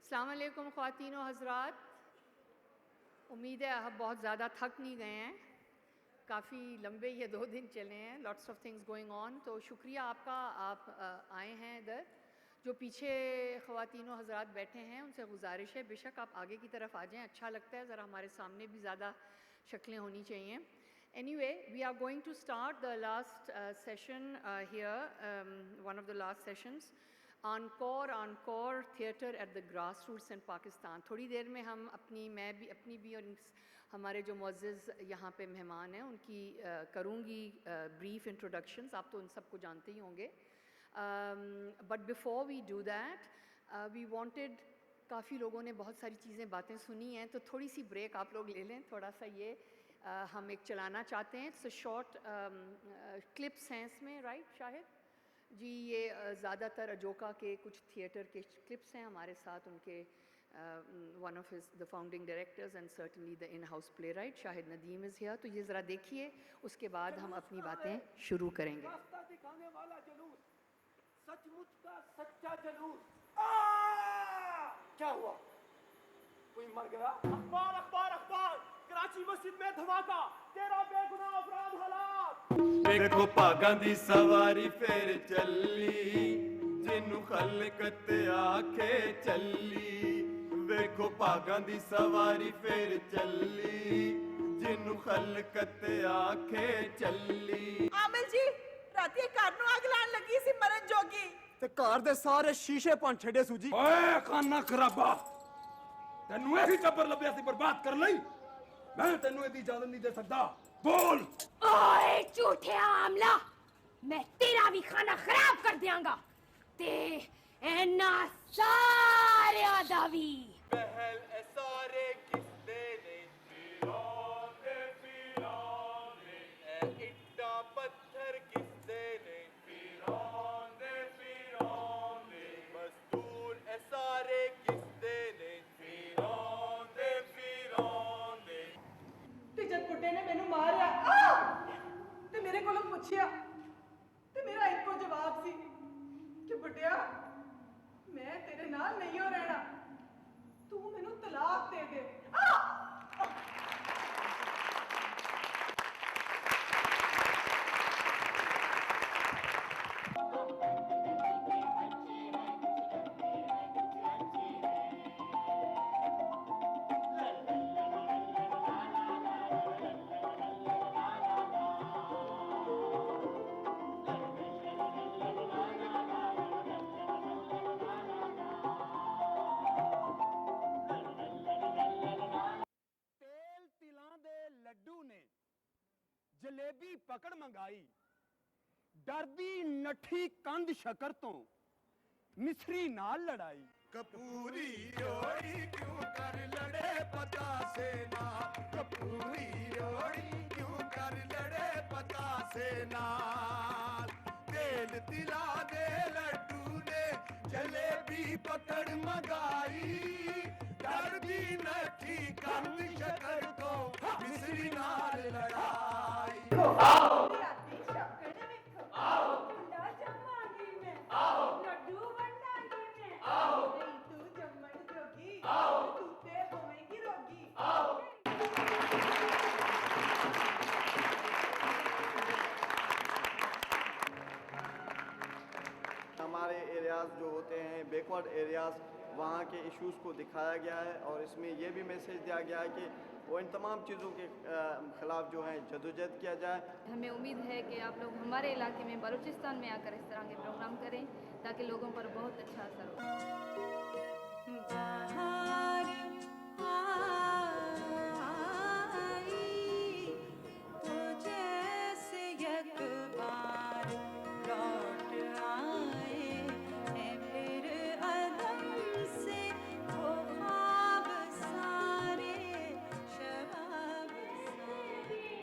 السلام علیکم خواتین و حضرات. امید ہے آپ بہت زیادہ تھک نہیں گئے ہیں. کافی لمبے یہ 2 دن چلے ہیں. Lots of things going on. تو شکریہ آپ کا, آپ آئے ہیں ادھر. جو پیچھے خواتین و حضرات بیٹھے ہیں ان سے گزارش ہے بے شک آپ آگے کی طرف آ جائیں, اچھا لگتا ہے, ذرا ہمارے سامنے بھی زیادہ شکلیں ہونی چاہیے. Anyway, we are going to start the last session here, one of the last sessions. Encore theatre at the grassroots in Pakistan. تھوڑی دیر میں ہم اپنی بھی اور ہمارے جو معزز یہاں پہ مہمان ہیں ان کی کروں گی بریف انٹروڈکشنز. آپ تو ان سب کو جانتے ہی ہوں گے. But before we do that we wanted, کافی لوگوں نے بہت ساری چیزیں باتیں سنی ہیں تو تھوڑی سی بریک آپ لوگ لے لیں. تھوڑا سا یہ ہم ایک چلانا چاہتے ہیں. اٹس اے شارٹ کلپس ہیں اس میں, رائٹ شاہد جی؟ یہ زیادہ تر اجوکا کے کچھ تھیٹر کے کلپس ہیں ہمارے ساتھ. ان کے one of the founding directors and certainly the in-house playwright Shahid Nadeem is here. تو یہ ذرا دیکھیے, اس کے بعد ہم اپنی باتیں شروع کریں گے. راستہ دکھانے والا جلوس, سچ مچ کا سچا جلوس. کیا ہوا؟ کوئی مر گیا؟ اخبار اخبار اخبار, کراچی مسجد میں دھماکہ, 13 بے گناہ افراد ہلاک. دیکھو پاگاں دی سواری پھر چلی, جنوں خلقت آکھے چلی. ویکھو پاگاں دی سواری پھر چلی, جنوں خلقت آکھے چلی. عامل جی, راتی گھر نوں اگ لان لگی سی مرن جوگی. تے گھر دے سارے شیشے پن چھڑے سو جی. اوے کانا خرابا, تینوں ایسی ٹبر لبیا سی برباد کر لئی. میں تینوں ایسی اجازت نہیں دے سکتا. بول. اوے جھوٹے عاملہ, میں تیرا بھی کھانا خراب کر دیاں گا تے اینا سارے دا بھی. پہل اے سارے کس دے نے, پیرانے پیرانے. اے اٹا پتھر کس دے نے, پیرانے پیرانے. مزدور اے سارے کس دے نے, پیرانے پیرانے. تے جد بڈھے نے مینوں ماریا تے میرے کولوں پوچھیا تے میرا ایکو جواب سی کہ بڈھیا میں تیرے نال نہیں ہو رہنا, تو مینوں طلاق دے دے. تیل تلاں دے لڈو نے جلیبی پکڑ منگائی, ڈردی نٹھی کند شکر تو مصری نال لڑائی. کپوری روڑی کیوں کر لڑے پتا سے نا, کپوری روڑی کیوں کر لڑے پتا سے نا. تیل تلا دے لڈو نے جلیبی پکڑ منگائی, ڈردی نٹھی کند شکر تو مصری نال لڑائی. راتی شکر ویکھو, بڑا جماں گی میں, لڈو ونڈاں گی میں. نہیں تو جمن جوگی, تو تے ہوویں گی روگی. ہمارے ایریاز جو ہوتے ہیں بیکورڈ ایریاز, وہاں کے ایشوز کو دکھایا گیا ہے, اور اس میں یہ بھی میسیج دیا گیا ہے کہ وہ ان تمام چیزوں کے خلاف جو ہیں جدوجہد کیا جائے. ہمیں امید ہے کہ آپ لوگ ہمارے علاقے میں بلوچستان میں آ کر اس طرح کے پروگرام کریں تاکہ لوگوں پر بہت اچھا اثر ہو. بہار آئی تو جیسے یک بار لوٹ آئے ہیں, پھر عدم سے وہ خواب سارے, شباب سارے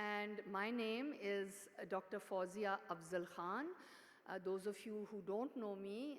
and my name is Dr. Fawzia Afzal Khan. Those of you who don't know me,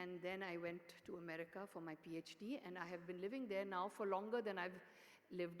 and then I went to America for my PhD and I have been living there now for longer than I've lived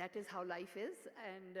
that is how life is, and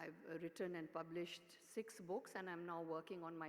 I've written and published 6 books and I'm now working on my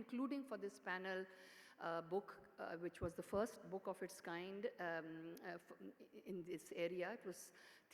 including for this panel book which was the first book of its kind in this area. It was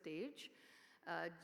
Stage,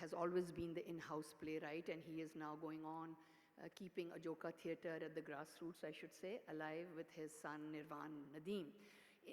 has always been the in-house playwright, and he is now going on keeping Ajoka Theatre at the grassroots, I should say, alive with his son Nirvan Nadeem.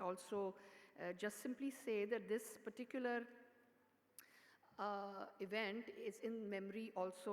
also just simply say that this particular event is in memory also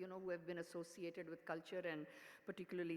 you know, who have been associated with culture and particularly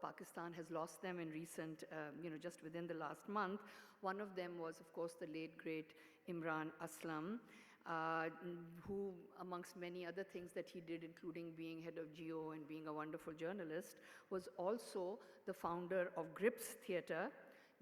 Pakistan has lost them in recent, you know, just within the last month. One of them was, of course, the late, great Imran Aslam, who, amongst many other things that he did, including being head of GEO and being a wonderful journalist, was also the founder of Grips Theatre,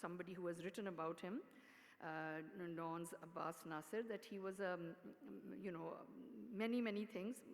somebody who has written about him, Nons Abbas Nasir, that he was you know, many things,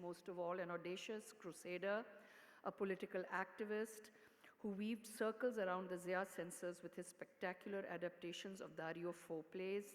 most of all, an audacious crusader, a political activist who weaved circles around the Zia censors with his spectacular adaptations of Dario Fo plays.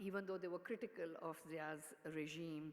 even though they were critical of Zia's regime.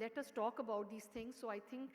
Let us talk about these things. So I think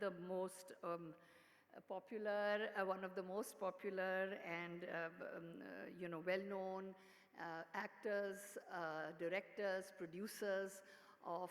the most popular, one of the most popular and you know, well-known actors, directors, producers of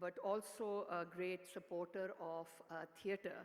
but also a great supporter of theatre.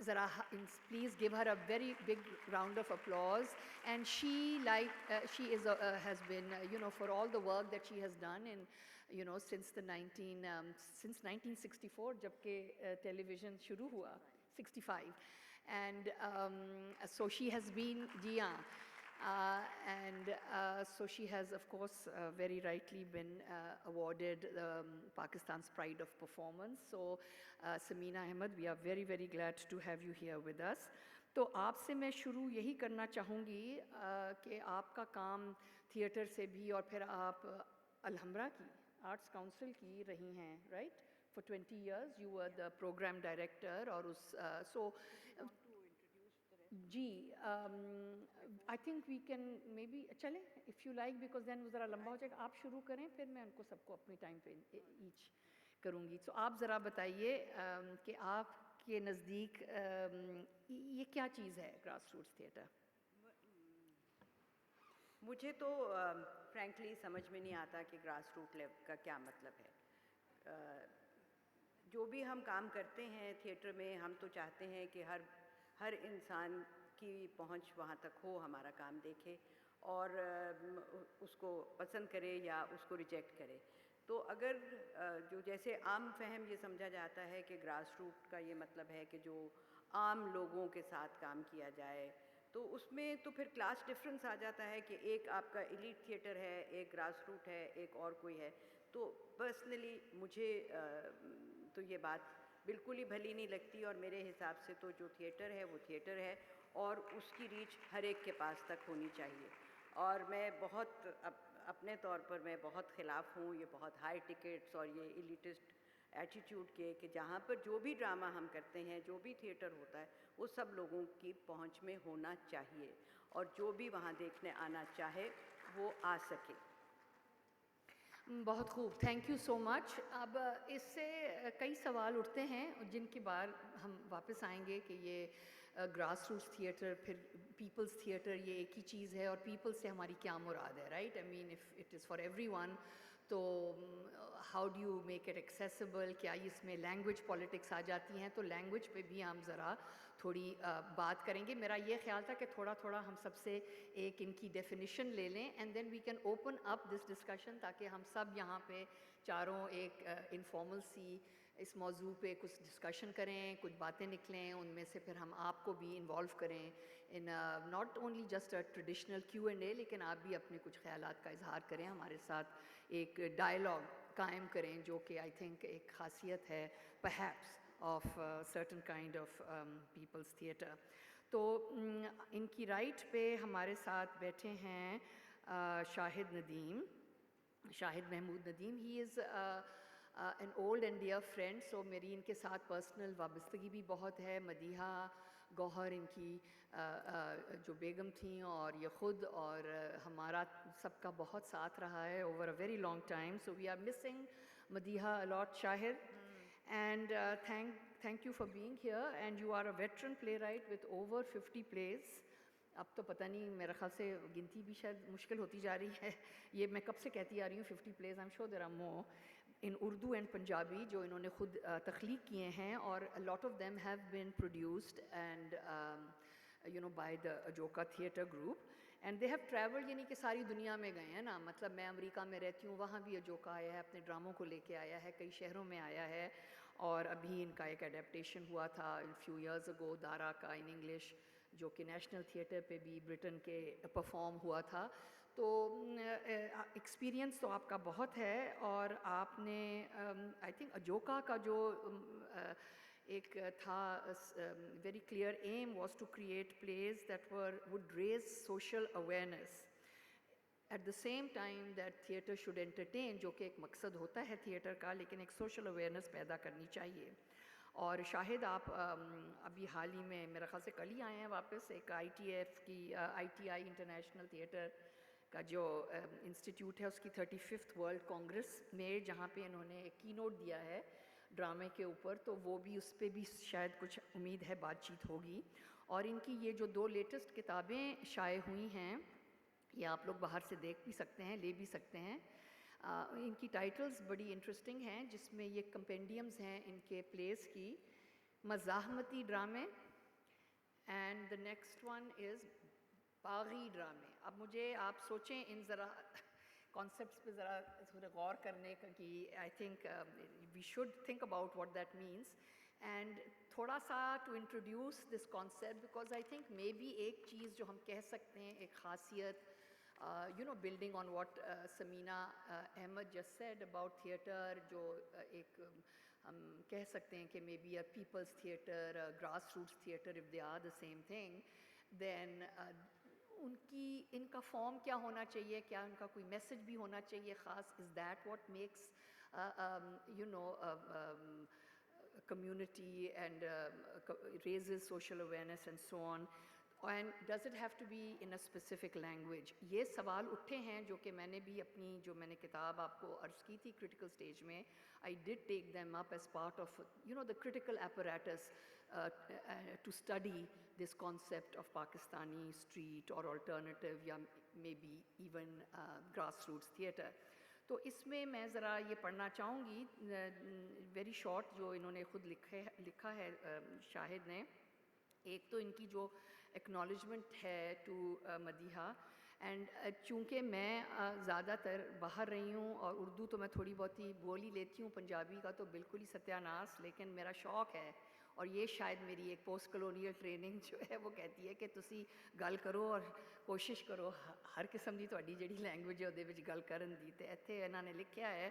ذرا please give her a very big round of applause. And she has been, for all the work that she has done in, since 1964 جب کہ television شروع ہوا, 65. And so she has been, so she has, of course, very rightly been awarded Pakistan's Pride of Performance. So, Samina Ahmed, we are very, very glad to have you here with us. تو آپ سے میں شروع یہی کرنا چاہوں گی کہ آپ کا کام تھیٹر سے بھی, اور پھر آپ الحمرا کی آرٹس کاؤنسل کی رہی ہیں, right, for 20 years you were the program director. اور اس جی I think we can maybe چلیں if you like, because then ذرا لمبا ہو جائے گا. آپ شروع کریں, پھر میں ان کو سب کو اپنی ٹائم پہ ایچ کروں گی. تو آپ ذرا بتائیے کہ آپ کے نزدیک یہ کیا چیز ہے گراس روٹس تھیٹر؟ مجھے تو فرینکلی سمجھ میں نہیں آتا کہ گراس روٹ لیول کا کیا مطلب ہے. جو بھی ہم کام کرتے ہیں تھیٹر میں, ہم تو چاہتے ہیں کہ ہر انسان کی پہنچ وہاں تک ہو, ہمارا کام دیکھے اور اس کو پسند کرے یا اس کو ریجیکٹ کرے. تو اگر جو جیسے عام فہم یہ سمجھا جاتا ہے کہ گراس روٹ کا یہ مطلب ہے کہ جو عام لوگوں کے ساتھ کام کیا جائے, تو اس میں تو پھر کلاس ڈفرینس آ جاتا ہے کہ ایک آپ کا ایلیٹ تھیٹر ہے, ایک گراس روٹ ہے, ایک اور کوئی ہے. تو پرسنلی مجھے تو یہ بات بالکل ہی بھلی نہیں لگتی, اور میرے حساب سے تو جو تھیٹر ہے وہ تھیٹر ہے, اور اس کی ریچ ہر ایک کے پاس تک ہونی چاہیے. اور میں بہت اپنے طور پر میں بہت خلاف ہوں یہ بہت ہائی ٹکٹس اور یہ ایلیٹسٹ ایٹیٹیوڈ کے, کہ جہاں پر جو بھی ڈرامہ ہم کرتے ہیں, جو بھی تھیٹر ہوتا ہے, وہ سب لوگوں کی پہنچ میں ہونا چاہیے, اور جو بھی وہاں دیکھنے آنا چاہے وہ آ سکے. بہت خوب, تھینک یو سو مچ. اب اس سے کئی سوال اٹھتے ہیں جن کی بار ہم واپس آئیں گے کہ یہ گراس روٹس تھیٹر پھر پیپلز تھیٹر یہ ایک ہی چیز ہے, اور پیپل سے ہماری کیا مراد ہے, right. I mean if it is for every one, تو how do you make it accessible, کیا اس میں لینگویج پالیٹکس آ جاتی ہیں؟ تو لینگویج پہ بھی ہم ذرا تھوڑی بات کریں گے. میرا یہ خیال تھا کہ تھوڑا تھوڑا ہم سب سے ایک ان کی ڈیفینیشن لے لیں, and then we can open up this discussion, تاکہ ہم سب یہاں پہ چاروں ایک انفارمل سی اس موضوع پہ کچھ ڈسکشن کریں, کچھ باتیں نکلیں, ان میں سے پھر ہم آپ کو بھی انوالو کریں in not only just a traditional Q&A, لیکن آپ بھی اپنے کچھ خیالات کا اظہار کریں, ہمارے ساتھ ایک ڈائلاگ قائم کریں, جو کہ آئی تھنک ایک خاصیت ہے perhaps of certain kind of people's theatre. تو ان کی رائٹ پہ ہمارے ساتھ بیٹھے ہیں شاہد ندیم, شاہد محمود ندیم. ہی از an old and dear friend, so میری ان کے ساتھ پرسنل وابستگی بھی بہت ہے. مدیحہ گوہر ان کی جو بیگم تھیں, اور یہ خود, اور ہمارا سب کا بہت ساتھ رہا ہے over a very long time. So we are missing Madiha a lot, Shahid. And thank you for being here, and you are a veteran playwright with over 50 plays. اب تو پتہ نہیں, میرے خیال سے گنتی بھی شاید مشکل ہوتی جا رہی ہے. یہ میں کب سے کہتی آ رہی ہوں 50 plays, I'm sure there are more in Urdu and Punjabi جو انہوں نے خود تخلیق کیے ہیں, اور a lot of them have been produced and by the Ajoka Theatre Group, and they have traveled, یعنی کہ ساری دنیا میں گئے ہیں نا. مطلب میں امریکہ میں رہتی ہوں, وہاں بھی اجوکا آیا ہے, اپنے ڈراموں کو لے کے آیا ہے, کئی شہروں میں آیا ہے, اور ابھی ان کا ایک ایڈیپٹیشن ہوا تھا few years ago دارا کا ان انگلش, جو کہ نیشنل تھیٹر پہ بھی برٹن کے پرفارم ہوا تھا. تو ایکسپیرینس تو آپ کا بہت ہے, اور آپ نے آئی تھنک اجوکا کا جو ایک تھا very clear aim was to create plays that would raise social awareness at the same time that theatre should entertain, جو کہ ایک مقصد ہوتا ہے تھیٹر کا, لیکن ایک social awareness پیدا کرنی چاہیے. اور شاہد آپ ابھی حال ہی میں میرا خیال سے کل ہی آئے ہیں واپس, ایک ITF کی ITI انٹرنیشنل تھیٹر کا جو انسٹیٹیوٹ ہے اس کی 35th ورلڈ کانگریس میں, جہاں پہ انہوں نے ایک کی نوٹ دیا ہے ڈرامے کے اوپر, تو وہ بھی اس پہ بھی شاید کچھ امید ہے بات چیت ہوگی. اور ان کی یہ جو 2 لیٹسٹ کتابیں شائع ہوئی ہیں, یہ آپ لوگ باہر سے دیکھ بھی سکتے ہیں, لے بھی سکتے ہیں. ان کی ٹائٹلز بڑی انٹرسٹنگ ہیں, جس میں یہ کمپینڈیمز ہیں ان کے پلیز کی. مزاحمتی ڈرامے, and the next one is باغی ڈرامے. اب مجھے آپ سوچیں ان ذرا کانسیپٹس پہ ذرا تھوڑا غور کرنے کا کہ I think we should think about what that means and تھوڑا سا to introduce this concept because I think maybe ایک چیز جو ہم کہہ سکتے ہیں ایک خاصیت building on what Samina Ahmed just said about theatre, جو ایک ہم کہہ سکتے ہیں کہ maybe a people's theatre, a grassroots theatre, if they are the same thing, then ان کا فارم کیا ہونا چاہیے, کیا ان کا کوئی میسج بھی ہونا چاہیے خاص, is that what makes community and raises social awareness and so on, and does it have to be in a specific language. یہ سوال اٹھے ہیں جو کہ میں نے بھی اپنی جو میں نے کتاب آپ کو عرض کی تھی critical stage میں, I did take them up as part of the critical apparatus to study this concept of Pakistani street or alternative یا maybe even grassroots theatre. تو اس میں میں ذرا یہ پڑھنا چاہوں گی ویری شارٹ جو انہوں نے خود لکھا ہے شاہد نے. ایک تو ان کی جو ایکنالجمنٹ ہے ٹو مدیحہ, اینڈ چونکہ میں زیادہ تر باہر رہی ہوں اور اردو تو میں تھوڑی بہت ہی بول ہی لیتی ہوں, پنجابی کا تو بالکل ہی ستیہ ناس, لیکن میرا شوق ہے اور یہ شاید میری ایک پوسٹ کلونیل ٹریننگ جو ہے وہ کہتی ہے کہ تسی گل کرو اور کوشش کرو ہر قسم دی تہاڈی جڑی لینگویج ہے ਉਹਦੇ ਵਿੱਚ ਗੱਲ ਕਰਨ ਦੀ. ਤੇ ਇੱਥੇ ਇਹਨਾਂ ਨੇ ਲਿਖਿਆ ਹੈ,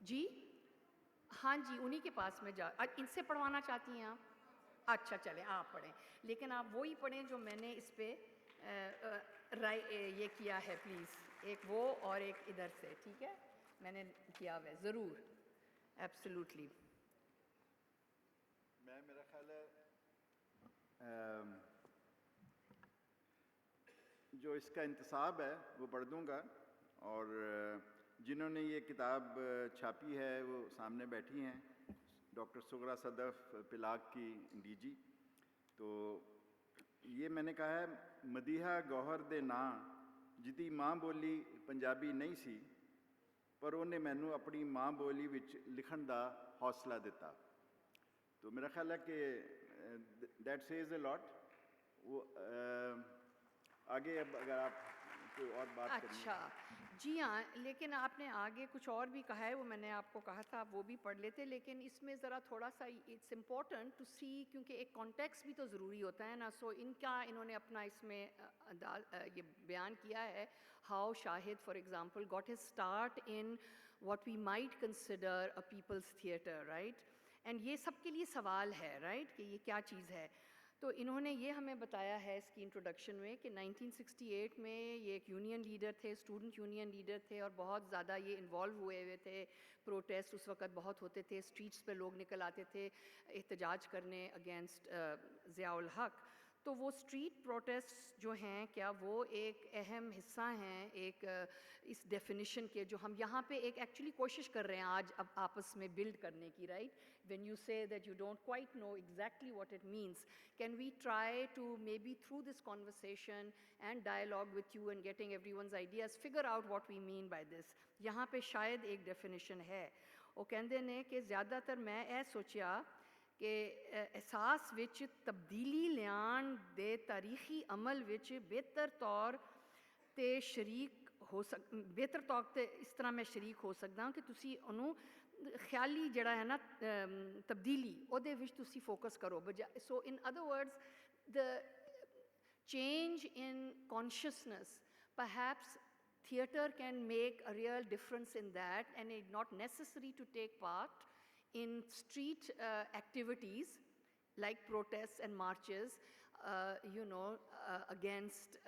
جی ہاں جی, انہی کے پاس میں ان سے پڑھوانا چاہتی ہیں آپ؟ اچھا چلیں آپ پڑھیں, لیکن آپ وہی پڑھیں جو میں نے اس پہ یہ کیا ہے پلیز, ایک وہ اور ایک ادھر سے, ٹھیک ہے, میں نے کیا ہوا ہے ضرور, ایبسلیوٹلی. میں میرا خیال ہے جو اس کا انتصاب ہے وہ پڑھ دوں گا, اور جنہوں نے یہ کتاب چھاپی ہے وہ سامنے بیٹھی ہیں, ڈاکٹر سغرا صدف پلاک کی ڈی جی. تو یہ میں نے کہا ہے, مدیحہ گوہر دے ਨਾਂ ਜਿਹਦੀ ਮਾਂ ਬੋਲੀ ਪੰਜਾਬੀ ਨਹੀਂ ਸੀ, ਪਰ ਉਹਨੇ ਮੈਨੂੰ ਆਪਣੀ ਮਾਂ ਬੋਲੀ ਵਿੱਚ ਲਿਖਣ ਦਾ ਹੌਸਲਾ ਦਿੱਤਾ. تو میرا خیال ہے کہ دیٹ سیز اے لاٹ. وہ آگے اب اگر آپ کوئی اور بات کریں. اچھا جی ہاں, لیکن آپ نے آگے کچھ اور بھی کہا ہے, وہ میں نے آپ کو کہا تھا آپ وہ بھی پڑھ لیتے, لیکن اس میں ذرا تھوڑا سا اٹس امپورٹنٹ ٹو سی, کیونکہ ایک کانٹیکس بھی تو ضروری ہوتا ہے نا. سو ان کا انہوں نے اپنا اس میں یہ بیان کیا ہے, how Shahid for example got his start in what we might consider a people's theatre, right, and یہ سب کے لیے سوال ہے, رائٹ, کہ یہ کیا چیز ہے. تو انہوں نے یہ ہمیں بتایا ہے اس کی انٹروڈکشن میں کہ 1968 میں یہ ایک یونین لیڈر تھے, اسٹوڈنٹ یونین لیڈر تھے, اور بہت زیادہ یہ انوالو ہوئے تھے. پروٹیسٹ اس وقت بہت ہوتے تھے, اسٹریٹس پہ لوگ نکل آتے تھے احتجاج کرنے اگینسٹ ضیاء الحق. تو وہ اسٹریٹ پروٹیسٹ جو ہیں کیا وہ ایک اہم حصہ ہیں ایک اس ڈیفینیشن کے, جو ہم یہاں پہ ایک ایکچولی کوشش کر رہے ہیں آج اب آپس میں بلڈ کرنے کی, right. when you say that you don't quite know exactly what it means, can we try to maybe through this conversation and dialogue with you and getting everyone's ideas figure out what we mean by this. یہاں پہ شاید ایک definition ہے, وہ کہندے نے کہ زیادہ تر میں اے سوچیا کہ احساس وچ تبدیلی لیان دے تاریخی عمل وچ بہتر طور تے شریک ہو بہتر طور تے اس طرح میں شریک ہو سکدا ہوں کہ تسی انہوں خیالی جڑا ہے نا تبدیلی ਉਹਦੇ ਵਿੱਚ ਤੁਸੀਂ ਫੋਕਸ ਕਰੋ. So in other words, the change in consciousness, perhaps theatre can make a real difference in that, and it's not necessary to take part in street activities like protests and marches, against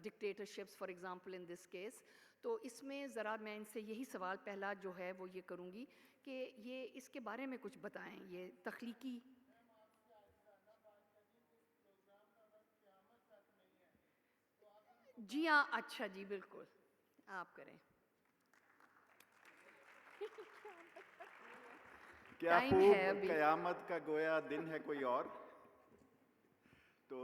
dictatorships, for example, in this case. تو اس میں ذرا میں ان سے یہی سوال پہلا جو ہے وہ یہ کروں گی کہ یہ اس کے بارے میں کچھ بتائیں, یہ تخلیقی. جی ہاں, اچھا جی, بالکل آپ کریں. کیا خوب قیامت کا گویا دن ہے کوئی اور. تو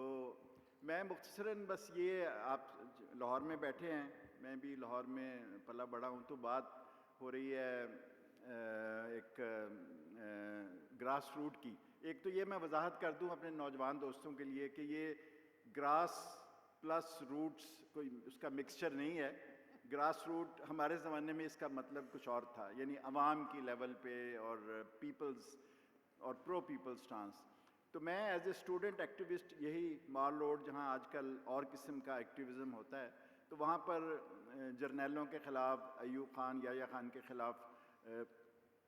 میں مختصراً بس یہ, آپ لاہور میں بیٹھے ہیں, میں بھی لاہور میں پلا بڑا ہوں, تو بات ہو رہی ہے ایک گراس روٹ کی. ایک تو یہ میں وضاحت کر دوں اپنے نوجوان دوستوں کے لیے کہ یہ گراس پلس روٹس کوئی اس کا مکسچر نہیں ہے. گراس روٹ ہمارے زمانے میں اس کا مطلب کچھ اور تھا, یعنی عوام کی لیول پہ اور پیپلز اور پرو پیپل سٹانس. تو میں ایز اے اسٹوڈنٹ ایکٹیوسٹ یہی مال روڈ جہاں آج کل اور قسم کا ایکٹیویزم ہوتا ہے, تو وہاں پر جرنیلوں کے خلاف, ایوب خان, یحییٰ خان کے خلاف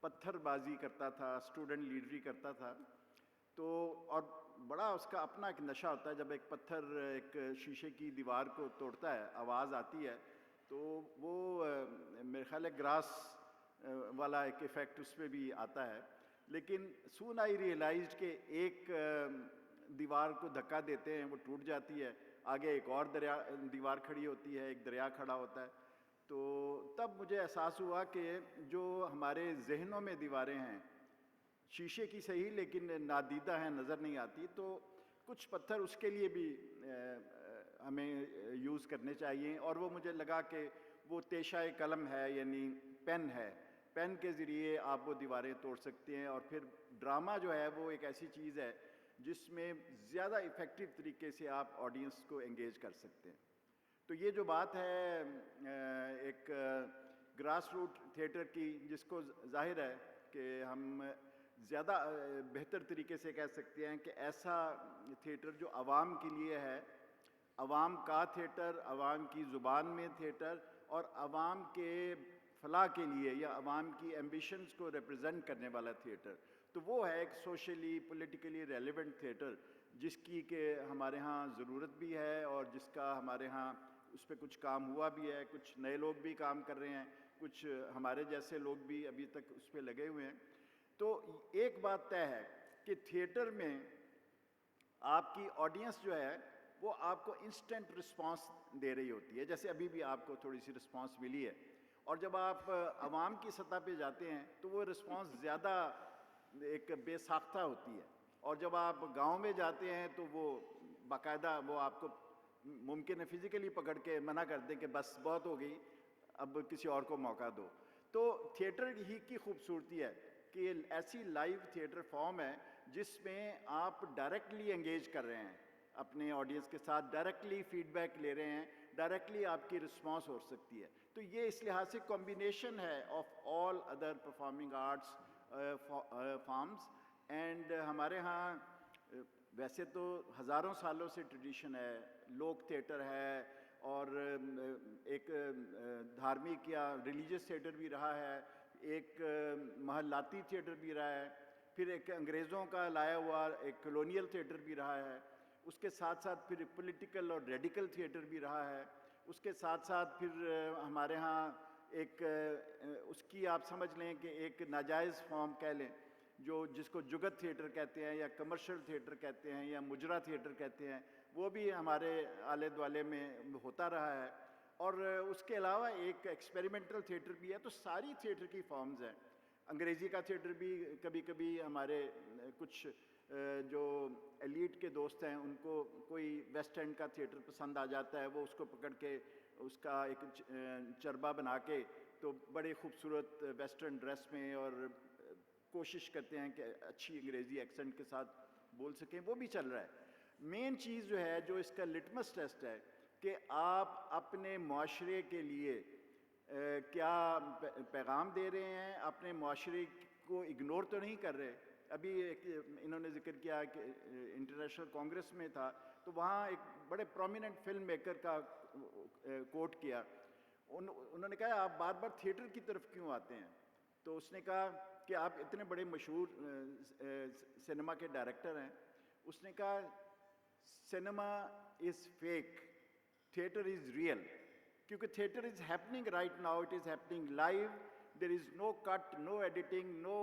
پتھر بازی کرتا تھا, اسٹوڈنٹ لیڈری کرتا تھا. تو اور بڑا اس کا اپنا ایک نشہ ہوتا ہے, جب ایک پتھر ایک شیشے کی دیوار کو توڑتا ہے, آواز آتی ہے, تو وہ میرے خیال ہے گراس والا ایک ایفیکٹ اس پہ بھی آتا ہے. لیکن سون آئی ریئلائزڈ کہ ایک دیوار کو دھکا دیتے ہیں, وہ ٹوٹ جاتی ہے, آگے ایک اور دیوار کھڑی ہوتی ہے, ایک دریا کھڑا ہوتا ہے. تو تب مجھے احساس ہوا کہ جو ہمارے ذہنوں میں دیواریں ہیں, شیشے کی صحیح لیکن نادیدہ ہیں, نظر نہیں آتی, تو کچھ پتھر اس کے لیے بھی ہمیں یوز کرنے چاہیے. اور وہ مجھے لگا کہ وہ تیشہ قلم ہے, یعنی پین ہے, پین کے ذریعے آپ وہ دیواریں توڑ سکتے ہیں. اور پھر ڈرامہ جو ہے وہ ایک ایسی چیز ہے جس میں زیادہ افیکٹو طریقے سے آپ آڈینس کو انگیج کر سکتے ہیں. تو یہ جو بات ہے ایک گراس روٹ تھیٹر کی, جس کو ظاہر ہے کہ ہم زیادہ بہتر طریقے سے کہہ سکتے ہیں کہ ایسا تھیٹر جو عوام کے لیے ہے, عوام کا تھیٹر, عوام کی زبان میں تھیٹر, اور عوام کے فلاح کے لیے یا عوام کی ایمبیشنز کو ریپرزینٹ کرنے والا تھیٹر. تو وہ ہے ایک سوشلی پولیٹیکلی ریلیونٹ تھیٹر, جس کی کہ ہمارے ہاں ضرورت بھی ہے, اور جس کا ہمارے ہاں اس پہ کچھ کام ہوا بھی ہے. کچھ نئے لوگ بھی کام کر رہے ہیں, کچھ ہمارے جیسے لوگ بھی ابھی تک اس پہ لگے ہوئے ہیں. تو ایک بات طے ہے کہ تھیٹر میں آپ کی آڈینس جو ہے وہ آپ کو انسٹنٹ رسپانس دے رہی ہوتی ہے, جیسے ابھی بھی آپ کو تھوڑی سی رسپانس ملی ہے. اور جب آپ عوام کی سطح پہ جاتے ہیں تو وہ رسپانس زیادہ ایک بے ساختہ ہوتی ہے. اور جب آپ گاؤں میں جاتے ہیں تو وہ باقاعدہ وہ آپ کو ممکن ہے فزیکلی پکڑ کے منع کر دیں کہ بس بہت ہو گئی, اب کسی اور کو موقع دو. تو تھیٹر ہی کی خوبصورتی ہے کہ ایسی لائیو تھیٹر فارم ہے جس میں آپ ڈائریکٹلی انگیج کر رہے ہیں اپنے آڈینس کے ساتھ, ڈائریکٹلی فیڈ بیک لے رہے ہیں, ڈائریکٹلی آپ کی رسپانس ہو سکتی ہے. تو یہ اس لحاظ سے کمبینیشن ہے of all other performing arts forms. And ہمارے ہاں ویسے تو ہزاروں سالوں سے ٹریڈیشن ہے, لوک تھیٹر ہے, اور ایک دھارمک یا ریلیجیس تھیٹر بھی رہا ہے, ایک محلاتی تھیٹر بھی رہا ہے, پھر ایک انگریزوں کا لایا ہوا ایک کلونیل تھیٹر بھی رہا ہے, اس کے ساتھ ساتھ پھر پولیٹیکل اور ریڈیکل تھیٹر بھی رہا ہے, اس کے ساتھ ساتھ پھر ہمارے ہاں ایک اس کی آپ سمجھ لیں کہ ایک ناجائز فارم کہہ لیں جو جس کو جگت تھیٹر کہتے ہیں یا کمرشل تھیٹر کہتے ہیں یا مجرا تھیٹر کہتے ہیں, وہ بھی ہمارے آلے دوالے میں ہوتا رہا ہے. اور اس کے علاوہ ایک ایکسپیریمنٹل تھیٹر بھی ہے. تو ساری تھیٹر کی فارمز ہیں. انگریزی کا تھیٹر بھی کبھی کبھی ہمارے کچھ جو ایلیٹ کے دوست ہیں ان کو کوئی ویسٹ اینڈ کا تھیٹر پسند آ جاتا ہے, وہ اس کو پکڑ کے اس کا ایک چربا بنا کے تو بڑے خوبصورت ویسٹرن ڈریس میں اور کوشش کرتے ہیں کہ اچھی انگریزی ایکسنٹ کے ساتھ بول سکیں, وہ بھی چل رہا ہے. مین چیز جو ہے جو اس کا لٹمس ٹیسٹ ہے کہ آپ اپنے معاشرے کے لیے کیا پیغام دے رہے ہیں, اپنے معاشرے کو اگنور تو نہیں کر رہے. ابھی ایک انہوں نے ذکر کیا کہ انٹرنیشنل کانگریس میں تھا تو وہاں ایک بڑے پرومیننٹ فلم میکر کا کوٹ کیا. انہوں نے کہا آپ بار بار تھیٹر کی طرف کیوں آتے ہیں؟ تو اس نے کہا کہ آپ اتنے بڑے مشہور سنیما کے ڈائریکٹر ہیں. اس نے کہا cinema is fake, theatre is real, کیونکہ theatre is happening right now, it is happening live. There is no cut, no editing, no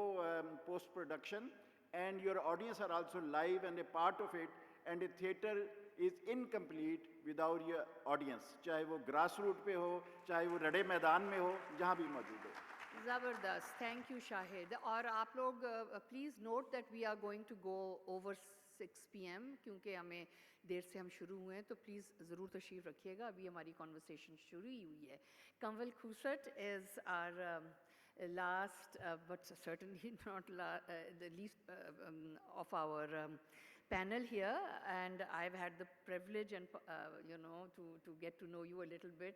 post-production, and your audience are also live and a part of it, and a theatre is incomplete without your audience. چاہے وہ grass root پہ ہو, چاہے وہ رڑے میدان میں ہو, جہاں بھی موجود ہو. زبردست, تھینک یو شاہد. اور آپ لوگ please note that we are going to go over 6 PM کیونکہ ہمیں دیر سے ہم شروع ہوئے ہیں, تو پلیز ضرور تشریف رکھیے گا. ابھی ہماری کانورسیشن شروع ہی ہوئی ہے. کنول کھوسٹ از are last, but certainly not the least of our panel here, and I've had the privilege and to get to know you a little bit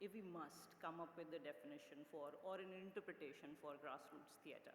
if we must come up with the definition for or an interpretation for grassroots theatre,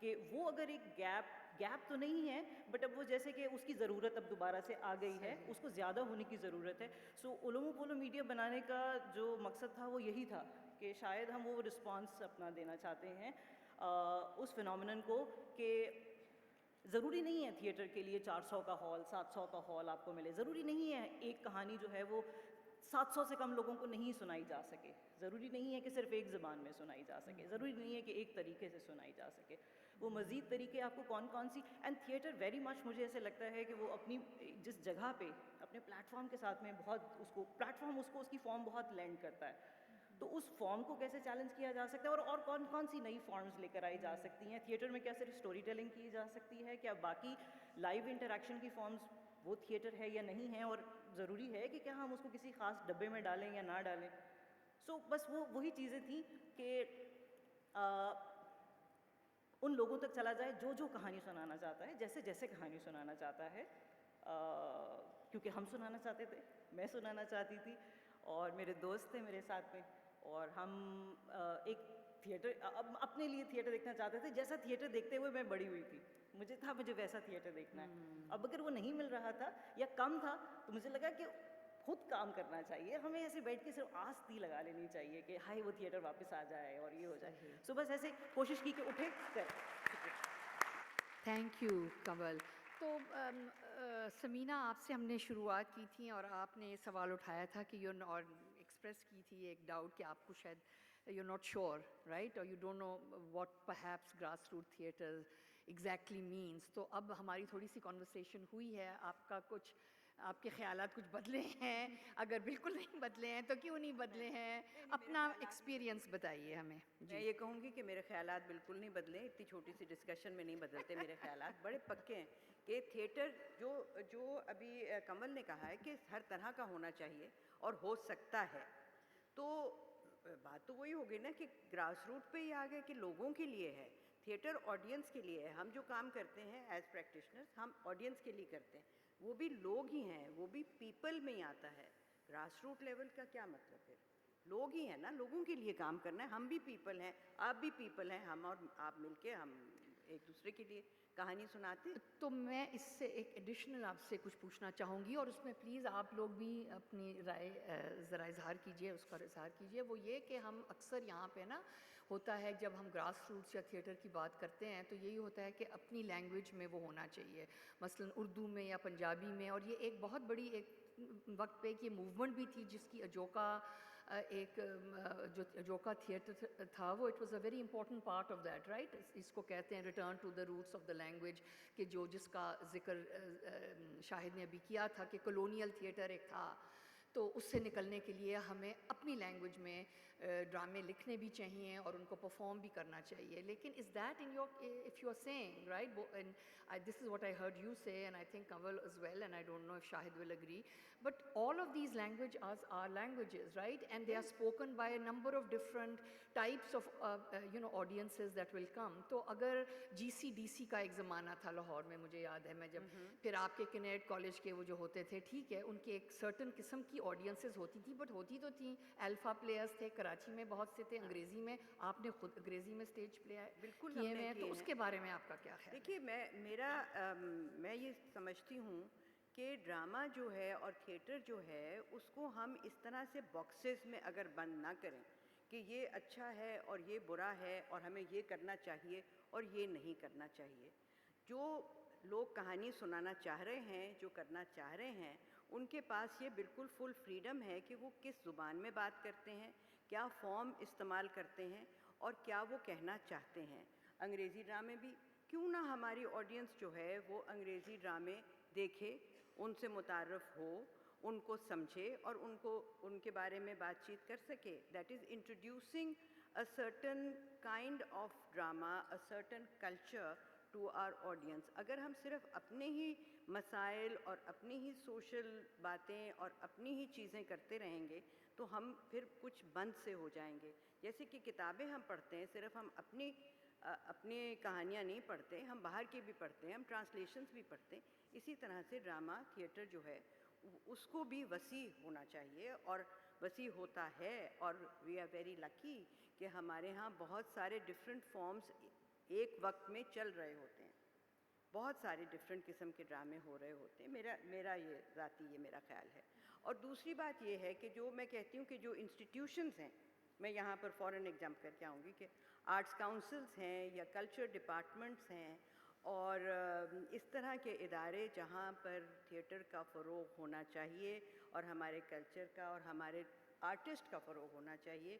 کہ وہ اگر ایک gap تو نہیں ہے but اب وہ جیسے کہ اس کی ضرورت اب دوبارہ سے آ گئی ہے, اس کو زیادہ ہونے کی ضرورت ہے. سو اولومو پولو میڈیا بنانے کا جو مقصد تھا وہ یہی تھا کہ شاید ہم وہ رسپانس اپنا دینا چاہتے ہیں اس فینومینن کو کہ ضروری نہیں ہے تھیٹر کے لیے 400 کا ہال 700 کا ہال آپ کو ملے, ضروری نہیں ہے ایک کہانی جو ہے وہ 700 سے کم لوگوں کو نہیں سنائی جا سکے, ضروری نہیں ہے کہ صرف ایک زبان میں سنائی جا سکے, ضروری نہیں ہے کہ ایک طریقے سے سنائی جا سکے. وہ مزید طریقے آپ کو کون سی, اینڈ تھیٹر ویری مچ مجھے ایسے لگتا ہے کہ وہ اپنی جس جگہ پہ اپنے پلیٹ فارم کے ساتھ میں بہت اس کو پلیٹ فارم اس کی فارم بہت لینڈ کرتا ہے, تو اس فارم کو کیسے چیلنج کیا جا سکتا ہے اور کون سی نئی فارمز لے کر آئی جا سکتی ہیں. تھیٹر میں کیا صرف اسٹوری ٹیلنگ کی جا سکتی ہے, کیا باقی لائیو انٹریکشن کی فارمز وہ تھیٹر ہے یا نہیں ہے, اور ضروری ہے کہ کیا ہم اس کو کسی خاص ڈبے میں ڈالیں یا نہ ڈالیں. سو بس وہی چیزیں تھیں کہ ان لوگوں تک چلا جائے جو کہانی سنانا چاہتا ہے, جیسے کہانی سنانا چاہتا ہے, کیونکہ ہم سنانا چاہتے تھے, میں سنانا چاہتی تھی اور میرے دوست تھے میرے ساتھ میں, اور ہم ایک تھیٹر اپنے لیے تھیٹر دیکھنا چاہتے تھے جیسا تھیٹر دیکھتے ہوئے میں بڑی ہوئی تھی. مجھے ویسا تھیٹر دیکھنا ہے. اب اگر وہ نہیں مل رہا تھا یا کم تھا تو مجھے لگا کہ خود کام کرنا چاہیے, ہمیں ایسے بیٹھ کے صرف آستی لگا لینی چاہیے کہ ہائے وہ تھیٹر واپس آ جائے اور یہ ہو جائے. سو بس ایسے کوشش کی کہ اٹھے کر. تھینک یو کنول. تو سمینہ آپ سے ہم نے شروعات کی تھی اور آپ نے سوال اٹھایا تھا کہ اور ایکسپریس کی تھی ایک ڈاؤٹ کہ آپ کو شاید یو ناٹ شیور رائٹ اور you don't know what perhaps grass root theatre exactly means. تو اب ہماری تھوڑی سی کنورسیشن ہوئی ہے, آپ کے خیالات کچھ بدلے ہیں, اگر بالکل نہیں بدلے ہیں تو کیوں نہیں بدلے ہیں, اپنا ایکسپیرینس بتائیے ہمیں. میں یہ کہوں گی کہ میرے خیالات بالکل نہیں بدلے, اتنی چھوٹی سی ڈسکشن میں نہیں بدلتے میرے خیالات, بڑے پکے ہیں کہ تھیٹر جو ابھی کمل نے کہا ہے کہ ہر طرح کا ہونا چاہیے اور ہو سکتا ہے, تو بات تو وہی ہوگی نا کہ گراس روٹ پہ ہی آ گئے کہ لوگوں کے لیے ہے تھیٹر, آڈینس کے لیے ہے. ہم جو کام کرتے ہیں ایز پریکٹیشنرز ہم آڈینس کے لیے کرتے ہیں, وہ بھی لوگ ہی ہیں, وہ بھی پیپل میں ہی آتا ہے. گراس روٹ لیول کا کیا مطلب ہے, لوگ ہی ہیں نا, لوگوں کے لیے کام کرنا ہے. ہم بھی پیپل ہیں, آپ بھی پیپل ہیں, ہم اور آپ مل کے ہم ایک دوسرے کے لیے کہانی سناتے. تو میں اس سے ایک ایڈیشنل آپ سے کچھ پوچھنا چاہوں گی اور اس میں پلیز آپ لوگ بھی اپنی رائے ذرا اظہار کیجئے, اس کا اظہار کیجئے. وہ یہ کہ ہم اکثر یہاں پہ نا ہوتا ہے جب ہم گراس روٹس یا تھیٹر کی بات کرتے ہیں تو یہی ہوتا ہے کہ اپنی لینگویج میں وہ ہونا چاہیے, مثلا اردو میں یا پنجابی میں. اور یہ ایک بہت بڑی ایک وقت پہ ایک یہ موومنٹ بھی تھی جس کی اجوکا جو اجوکا تھیٹر تھا وہ it was a very important part of that right. اس کو کہتے ہیں return to the roots of the language, کہ جس کا ذکر شاہد نے ابھی کیا تھا کہ کولونیل تھیٹر ایک تھا, تو اس سے نکلنے کے لیے ہمیں اپنی لینگویج میں ڈرامے لکھنے بھی چاہیے اور ان کو پرفارم بھی کرنا چاہیے. لیکن is that in your if you are seeing right, this is what I heard you say and I think Kanwal is well and I don't know if Shahid will agree, but all of these languages are languages right, and they are spoken by a number of different types of audiences that will come. تو اگر GCDC کا ایک زمانہ تھا لاہور میں, مجھے یاد ہے میں جب پھر آپ کے کنیڈ کالج کے وہ جو ہوتے تھے, ٹھیک ہے, ان کے ایک سرٹن قسم کی آڈینسز ہوتی تھی, بٹ ہوتی تو تھیں. الفا پلیئرس تھے کراچی میں بہت سے تھے, انگریزی میں آپ نے خود انگریزی میں اسٹیج پلے بالکل کیے ہوئے ہیں, تو اس کے بارے میں آپ کا کیا خیال ہے؟ دیکھیے میں یہ سمجھتی ہوں کہ ڈرامہ جو ہے اور تھیٹر جو ہے اس کو ہم اس طرح سے باکسز میں اگر بند نہ کریں کہ یہ اچھا ہے اور یہ برا ہے اور ہمیں یہ کرنا چاہیے اور یہ نہیں کرنا چاہیے. جو لوگ کہانی سنانا چاہ رہے ہیں, جو کرنا چاہ رہے ہیں, ان کے پاس یہ بالکل فل فریڈم ہے کہ وہ کس زبان میں بات کرتے ہیں, کیا فارم استعمال کرتے ہیں اور کیا وہ کہنا چاہتے ہیں. انگریزی ڈرامے بھی کیوں نہ ہماری آڈینس جو ہے وہ انگریزی ڈرامے دیکھے, ان سے متعارف ہو, ان کو سمجھے اور ان کے بارے میں بات چیت کر سکے. That is introducing a certain kind of drama, a certain culture to our audience. اگر ہم صرف اپنے ہی مسائل اور اپنی ہی سوشل باتیں اور اپنی ہی چیزیں کرتے رہیں گے تو ہم پھر کچھ بند سے ہو جائیں گے. جیسے کہ کتابیں ہم پڑھتے ہیں, صرف ہم اپنی کہانیاں نہیں پڑھتے, ہم باہر کی بھی پڑھتے ہیں, ہم ٹرانسلیشنز بھی پڑھتے ہیں. اسی طرح سے ڈرامہ تھیٹر جو ہے اس کو بھی وسیع ہونا چاہیے اور وسیع ہوتا ہے. اور وی آر ویری لکی کہ ہمارے ہاں بہت سارے ڈفرینٹ فارمز ایک وقت میں چل رہے ہوتے ہیں. بہت سارے ڈفرینٹ قسم کے ڈرامے ہو رہے ہوتے ہیں. میرا یہ ذاتی یہ میرا خیال ہے. اور دوسری بات یہ ہے کہ جو میں کہتی ہوں کہ جو انسٹیٹیوشنز ہیں, میں یہاں پر فوراً ایک جمپ کر کے آؤں گی کہ آرٹس کاؤنسلز ہیں یا کلچر ڈپارٹمنٹس ہیں اور اس طرح کے ادارے جہاں پر تھیٹر کا فروغ ہونا چاہیے اور ہمارے کلچر کا اور ہمارے آرٹسٹ کا فروغ ہونا چاہیے,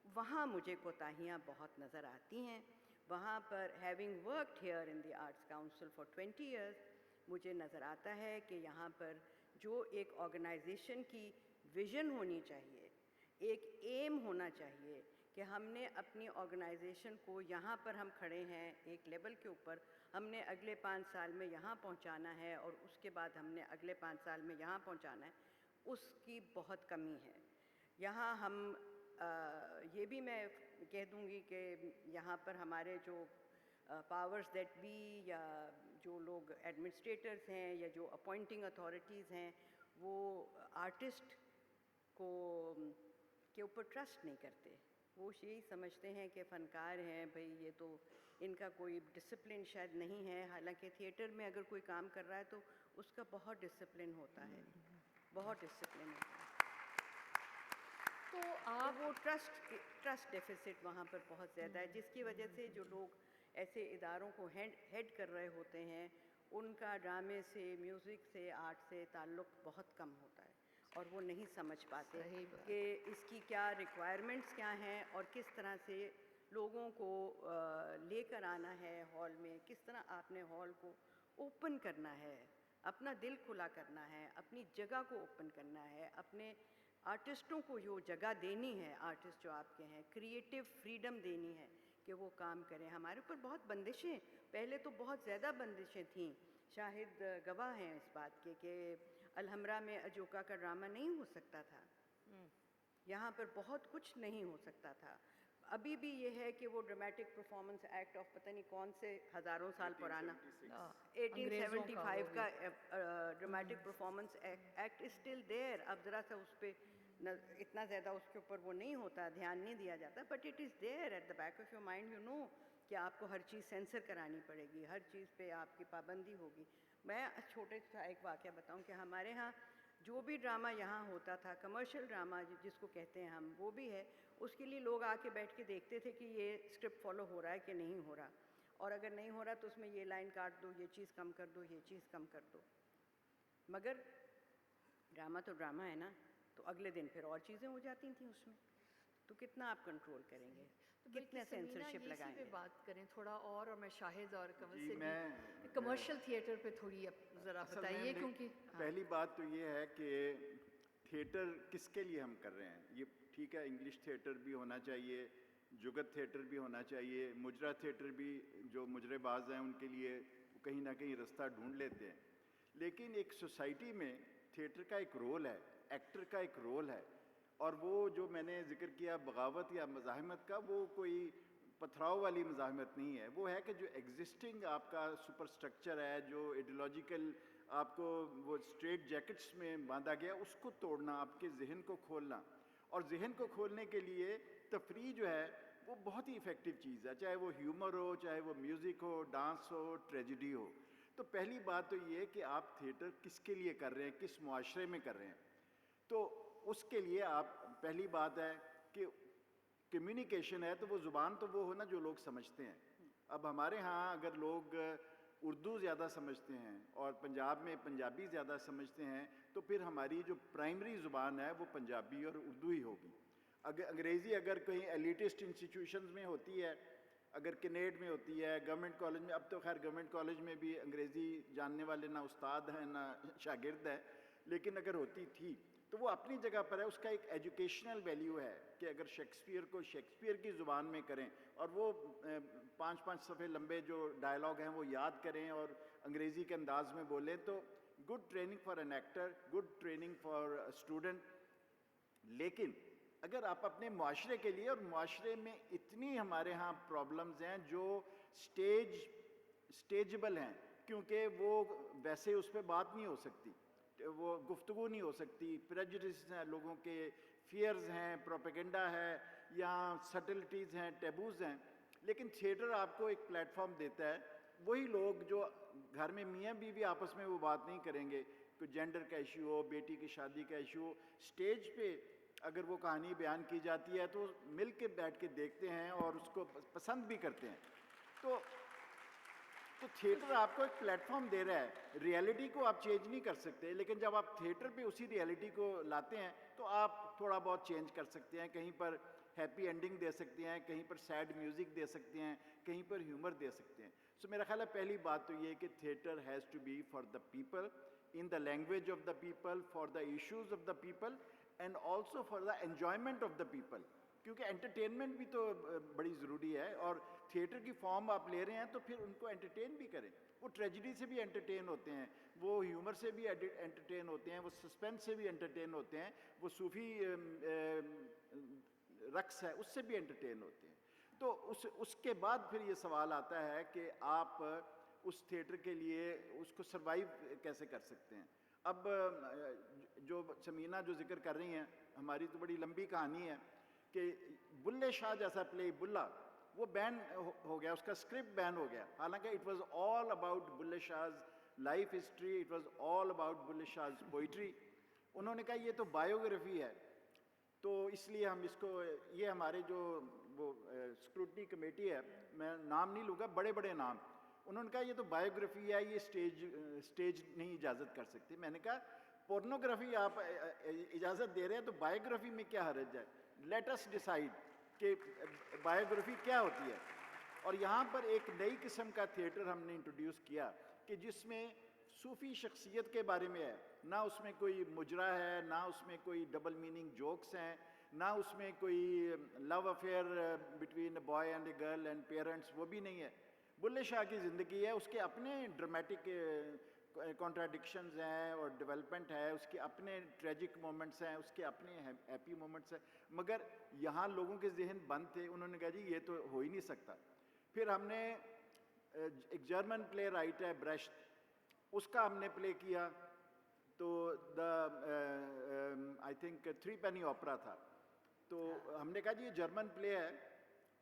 وہاں مجھے کوتاہیاں بہت نظر آتی ہیں. وہاں پر having worked here in the arts council for 20 years, مجھے نظر آتا ہے کہ یہاں پر جو ایک آرگنائزیشن کی ویژن ہونی چاہیے, ایک ایم ہونا چاہیے کہ ہم نے اپنی آرگنائزیشن کو یہاں پر ہم کھڑے ہیں ایک لیول کے اوپر, ہم نے اگلے 5 سال میں یہاں پہنچانا ہے اور اس کے بعد ہم نے اگلے 5 سال میں یہاں پہنچانا ہے, اس کی بہت کمی ہے. یہاں ہم یہ بھی میں کہہ دوں گی کہ یہاں پر ہمارے جو پاورز دیٹ بی یا جو لوگ ایڈمنسٹریٹرز ہیں یا جو اپوائنٹنگ اتھارٹیز ہیں وہ آرٹسٹ کو کے اوپر ٹرسٹ نہیں کرتے. وہ یہی سمجھتے ہیں کہ فنکار ہیں بھئی, یہ تو ان کا کوئی ڈسپلن شاید نہیں ہے, حالانکہ تھیٹر میں اگر کوئی کام کر رہا ہے تو اس کا بہت ڈسپلن ہوتا ہے, بہت ڈسپلن ہوتا ہے. تو آپ وہ ٹرسٹ ڈیفیسٹ وہاں پر بہت زیادہ ہے, جس کی وجہ سے جو لوگ ایسے اداروں کو ہیڈ کر رہے ہوتے ہیں ان کا ڈرامے سے, میوزک سے, آرٹ سے تعلق بہت کم ہوتا ہے اور وہ نہیں سمجھ پاتے کہ اس کی کیا ریکوائرمنٹس کیا ہیں اور کس طرح سے لوگوں کو لے کر آنا ہے ہال میں, کس طرح آپ نے ہال کو اوپن کرنا ہے, اپنا دل کھلا کرنا ہے, اپنی جگہ کو اوپن کرنا ہے, اپنے آرٹسٹوں کو جو جگہ دینی ہے, آرٹسٹ جو آپ کے ہیں کریٹیو فریڈم دینی ہے کہ وہ کام کریں. ہمارے اوپر بہت بندشیں, پہلے تو بہت زیادہ بندشیں تھیں, شاہد گواہ ہیں اس بات کے کہ الحمرا میں اجوکا کا ڈرامہ نہیں ہو سکتا تھا, یہاں پر بہت کچھ نہیں ہو سکتا تھا. ابھی بھی یہ ہے کہ وہ ڈرامٹک پرفارمنس ایکٹ آف پتہ نہیں کون سے ہزاروں سال پرانا 1875 کا dramatic performance act is still there. اب ذرا سا اس پہ اتنا زیادہ اس کے اوپر وہ نہیں ہوتا, دھیان نہیں دیا جاتا, but it is there at the back of your mind. You know کہ آپ کو ہر چیز سینسر کرانی پڑے گی, ہر چیز پہ آپ کی پابندی ہوگی. میں چھوٹے سا ایک واقعہ بتاؤں کہ ہمارے ہاں جو بھی ڈرامہ یہاں ہوتا تھا, کمرشل ڈرامہ جس کو کہتے ہیں ہم, وہ بھی ہے, اس کے لیے لوگ آ کے بیٹھ کے دیکھتے تھے کہ یہ اسکرپٹ فالو ہو رہا ہے کہ نہیں ہو رہا, اور اگر نہیں ہو رہا تو اس میں یہ لائن کاٹ دو, یہ چیز کم کر دو, یہ چیز کم کر دو. مگر ڈرامہ تو ڈرامہ ہے نا, تو اگلے دن پھر اور چیزیں ہو جاتی تھیں اس میں, تو کتنا آپ کنٹرول کریں گے, کتنے سینسرشپ لگائیں گے. بات کریں تھوڑا اور میں شاہد اور کنول سے بھی کمرشل تھیٹر پہ تھوڑی ذرا بتائیے, کیونکہ پہلی بات تو یہ ہے کہ تھیٹر کس کے لیے ہم کر رہے ہیں. یہ ٹھیک ہے, انگلش تھیٹر بھی ہونا چاہیے, جگت تھیٹر بھی ہونا چاہیے, مجرا تھیٹر بھی, جو مجرے باز ہیں ان کے لیے کہیں نہ کہیں رستہ ڈھونڈ لیتے ہیں. لیکن ایک سوسائٹی میں تھیٹر کا ایک رول ہے, ایکٹر کا ایک رول ہے, اور وہ جو میں نے ذکر کیا بغاوت یا مزاحمت کا, وہ کوئی پتھراؤ والی مزاحمت نہیں ہے. وہ ہے کہ جو ایگزسٹنگ آپ کا سپر سٹرکچر ہے, جو ایڈیولوجیکل آپ کو وہ اسٹریٹ جیکٹس میں باندھا گیا, اس کو توڑنا, آپ کے ذہن کو کھولنا. اور ذہن کو کھولنے کے لیے تفریح جو ہے وہ بہت ہی افیکٹو چیز ہے, چاہے وہ ہیومر ہو, چاہے وہ میوزک ہو, ڈانس ہو, ٹریجڈی ہو. تو پہلی بات تو یہ کہ آپ تھیٹر کس کے لیے کر رہے ہیں, کس معاشرے میں کر رہے ہیں. تو اس کے لیے آپ پہلی بات ہے کہ کمیونیکیشن ہے, تو وہ زبان تو وہ ہو نا جو لوگ سمجھتے ہیں. اب ہمارے ہاں اگر لوگ اردو زیادہ سمجھتے ہیں اور پنجاب میں پنجابی زیادہ سمجھتے ہیں, تو پھر ہماری جو پرائمری زبان ہے وہ پنجابی اور اردو ہی ہوگی. اگر انگریزی اگر کہیں ایلیٹسٹ انسٹیٹیوشنز میں ہوتی ہے, اگر کینیڈ میں ہوتی ہے, گورنمنٹ کالج میں, اب تو خیر گورنمنٹ کالج میں بھی انگریزی جاننے والے نہ استاد ہیں نہ شاگرد ہیں, لیکن اگر ہوتی تھی تو وہ اپنی جگہ پر ہے. اس کا ایک ایجوکیشنل ویلیو ہے کہ اگر شیکسپیئر کو شیکسپیئر کی زبان میں کریں اور وہ 5-5 صفحے لمبے جو ڈائلاگ ہیں وہ یاد کریں اور انگریزی کے انداز میں بولیں, تو good training for an actor, good training for student. لیکن اگر آپ اپنے معاشرے کے لیے, اور معاشرے میں اتنی ہمارے ہاں پرابلمز ہیں جو اسٹیجبل ہیں, کیونکہ وہ ویسے اس پہ بات نہیں ہو سکتی, وہ گفتگو نہیں ہو سکتی, پریجڈس ہیں لوگوں کے, فیئرز ہیں, پروپیگنڈا ہے, یا سٹلٹیز ہیں, ٹیبوز ہیں. لیکن تھیٹر آپ کو ایک پلیٹ فارم دیتا ہے. وہی لوگ جو گھر میں میاں بیوی آپس میں وہ بات نہیں کریں گے, کوئی جینڈر کا ایشو ہو, بیٹی کی شادی کا ایشو ہو, اسٹیج پہ اگر وہ کہانی بیان کی جاتی ہے تو مل کے بیٹھ کے دیکھتے ہیں اور اس کو پسند بھی کرتے ہیں. تو تھیٹر آپ کو ایک پلیٹ فارم دے رہا ہے. ریئلٹی کو آپ چینج نہیں کر سکتے, لیکن جب آپ تھیٹر پہ اسی ریئلٹی کو لاتے ہیں تو آپ تھوڑا بہت چینج کر سکتے ہیں. کہیں پر ہیپی اینڈنگ دے سکتے ہیں, کہیں پر سیڈ میوزک دے سکتے ہیں, کہیں پر ہیومر دے سکتے ہیں. سو میرا خیال ہے پہلی بات تو یہ کہ theatre has to be for the people, in the language of the people, for the issues of the people, and also for the enjoyment of the people. کیونکہ انٹرٹینمنٹ بھی تو بڑی ضروری ہے, اور تھیٹر کی فارم آپ لے رہے ہیں تو پھر ان کو انٹرٹین بھی کریں. وہ ٹریجڈی سے بھی انٹرٹین ہوتے ہیں, وہ ہیومر سے بھی انٹرٹین ہوتے ہیں, وہ سسپینس سے بھی انٹرٹین ہوتے ہیں, وہ صوفی رقص ہے اس سے بھی انٹرٹین ہوتے ہیں. تو اس کے بعد پھر یہ سوال آتا ہے کہ آپ اس تھیٹر کے لیے اس کو سروائیو کیسے کر سکتے ہیں. اب جو سمینہ جو ذکر کر رہی ہیں, ہماری تو بڑی لمبی کہانی ہے کہ بلے شاہ جیسا پلے بلا وہ بین ہو گیا, اس کا اسکرپٹ بین ہو گیا, حالانکہ اٹ واز آل اباؤٹ بلے Shah's life history, it was all about بلے شاہز پوئٹری. انہوں نے کہا یہ تو بایوگرافی ہے, تو اس لیے ہم اس کو, یہ ہمارے جو وہ اسکروٹنی کمیٹی ہے, میں نام نہیں لوں گا, بڑے بڑے نام, انہوں نے کہا یہ تو بایوگرافی ہے, یہ اسٹیج نہیں اجازت کر سکتی. میں نے کہا پورنوگرافی آپ اجازت دے رہے ہیں تو بایوگرافی میں کیا حرج ہے. لیٹ اس ڈیسائیڈ کہ بایوگرافی کیا ہوتی ہے. اور یہاں پر ایک نئی قسم کا تھیٹر ہم نے انٹروڈیوس کیا کہ جس میں صوفی شخصیت کے بارے میں ہے, نہ اس میں کوئی مجرا ہے, نہ اس میں کوئی ڈبل میننگ جوکس ہیں, نہ اس میں کوئی love affair between a boy and a girl and parents, وہ بھی نہیں ہے. بلے شاہ کی زندگی ہے, اس کے اپنے ڈرمیٹک کانٹراڈکشنز ہیں اور ڈیولپمنٹ ہے, اس کے اپنے ٹریجک مومنٹس ہیں, اس کے اپنے ہیپی مومنٹس ہیں, مگر یہاں لوگوں کے ذہن بند تھے. انہوں نے کہا جی یہ تو ہو ہی نہیں سکتا. پھر ہم نے ایک جرمن پلے رائٹ ہے بریشٹ, اس کا ہم نے پلے کیا, تو آئی تھنک 3 پینی اوپرا تھا. تو ہم نے کہا جی یہ جرمن پلے ہے,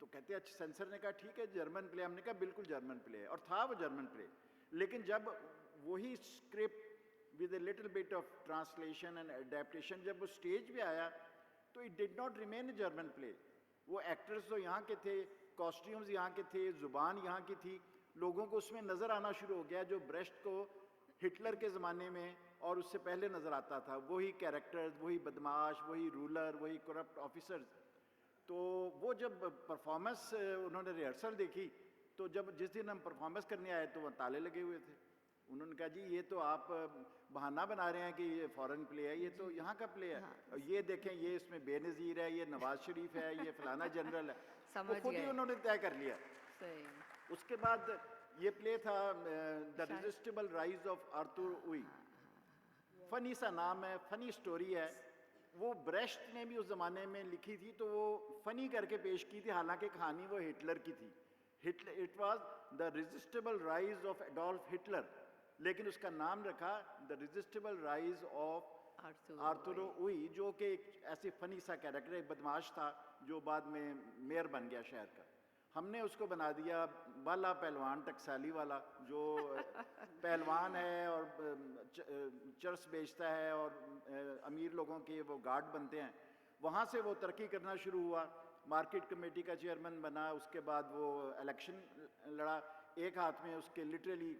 تو کہتے ہیں اچھا, سینسر نے کہا ٹھیک ہے جرمن پلے. ہم نے کہا بالکل جرمن پلے ہے, اور تھا وہ جرمن پلے. لیکن جب وہی script with a little bit of translation and adaptation جب وہ اسٹیج پہ آیا تو it did not remain a German play. وہ ایکٹرز تو یہاں کے تھے, کاسٹیومز یہاں کے تھے, زبان یہاں کی تھی, لوگوں کو اس میں نظر آنا شروع ہو گیا جو بریشٹ کو ہٹلر کے زمانے میں اور اس سے پہلے نظر آتا تھا. وہی کیریکٹرز, وہی بدماش, وہی رولر, وہی کرپٹ آفیسرز. تو وہ جب پرفارمنس انہوں نے ریہرسل دیکھی, تو جس دن ہم پرفارمنس کرنے آئے تو وہ تالے لگے ہوئے تھے. انہوں نے کہا جی یہ تو آپ بہانہ بنا رہے ہیں کہ یہ فورن پلے ہے, یہ تو یہاں کا پلے ہے, اور یہ دیکھیں یہ اس میں بے نظیر ہے, یہ نواز شریف ہے, یہ فلانا جنرل ہے. وہ خود ہی انہوں نے طے کر لیا. اس کے بعد یہ پلے تھا دا ریزسٹیبل رائز آف آرتھر اوئی. فنی سا نام ہے, فنی سٹوری ہے. وہ بریشٹ نے بھی اس زمانے میں لکھی تھی تو وہ فنی کر کے پیش کی تھی, حالانکہ کہانی وہ ہٹلر کی تھی. It was the resistible rise of Adolf Hitler, لیکن اس کا نام رکھا the resistible rise of Arthur Ui, جو کہ ایک ایسے فنی سا کیریکٹر, ایک بدماش تھا جو بعد میں میئر بن گیا شہر کا. ہم نے اس کو بنا دیا بالا پہلوان ٹکسالی والا, جو پہلوان ہے اور چرس بیچتا ہے اور امیر لوگوں کے وہ گارڈ بنتے ہیں. وہاں سے وہ ترقی کرنا شروع ہوا, مارکیٹ کمیٹی کا چیئرمین بنا. اس کے بعد وہ الیکشن لڑا. ایک ہاتھ میں اس کے لٹرلی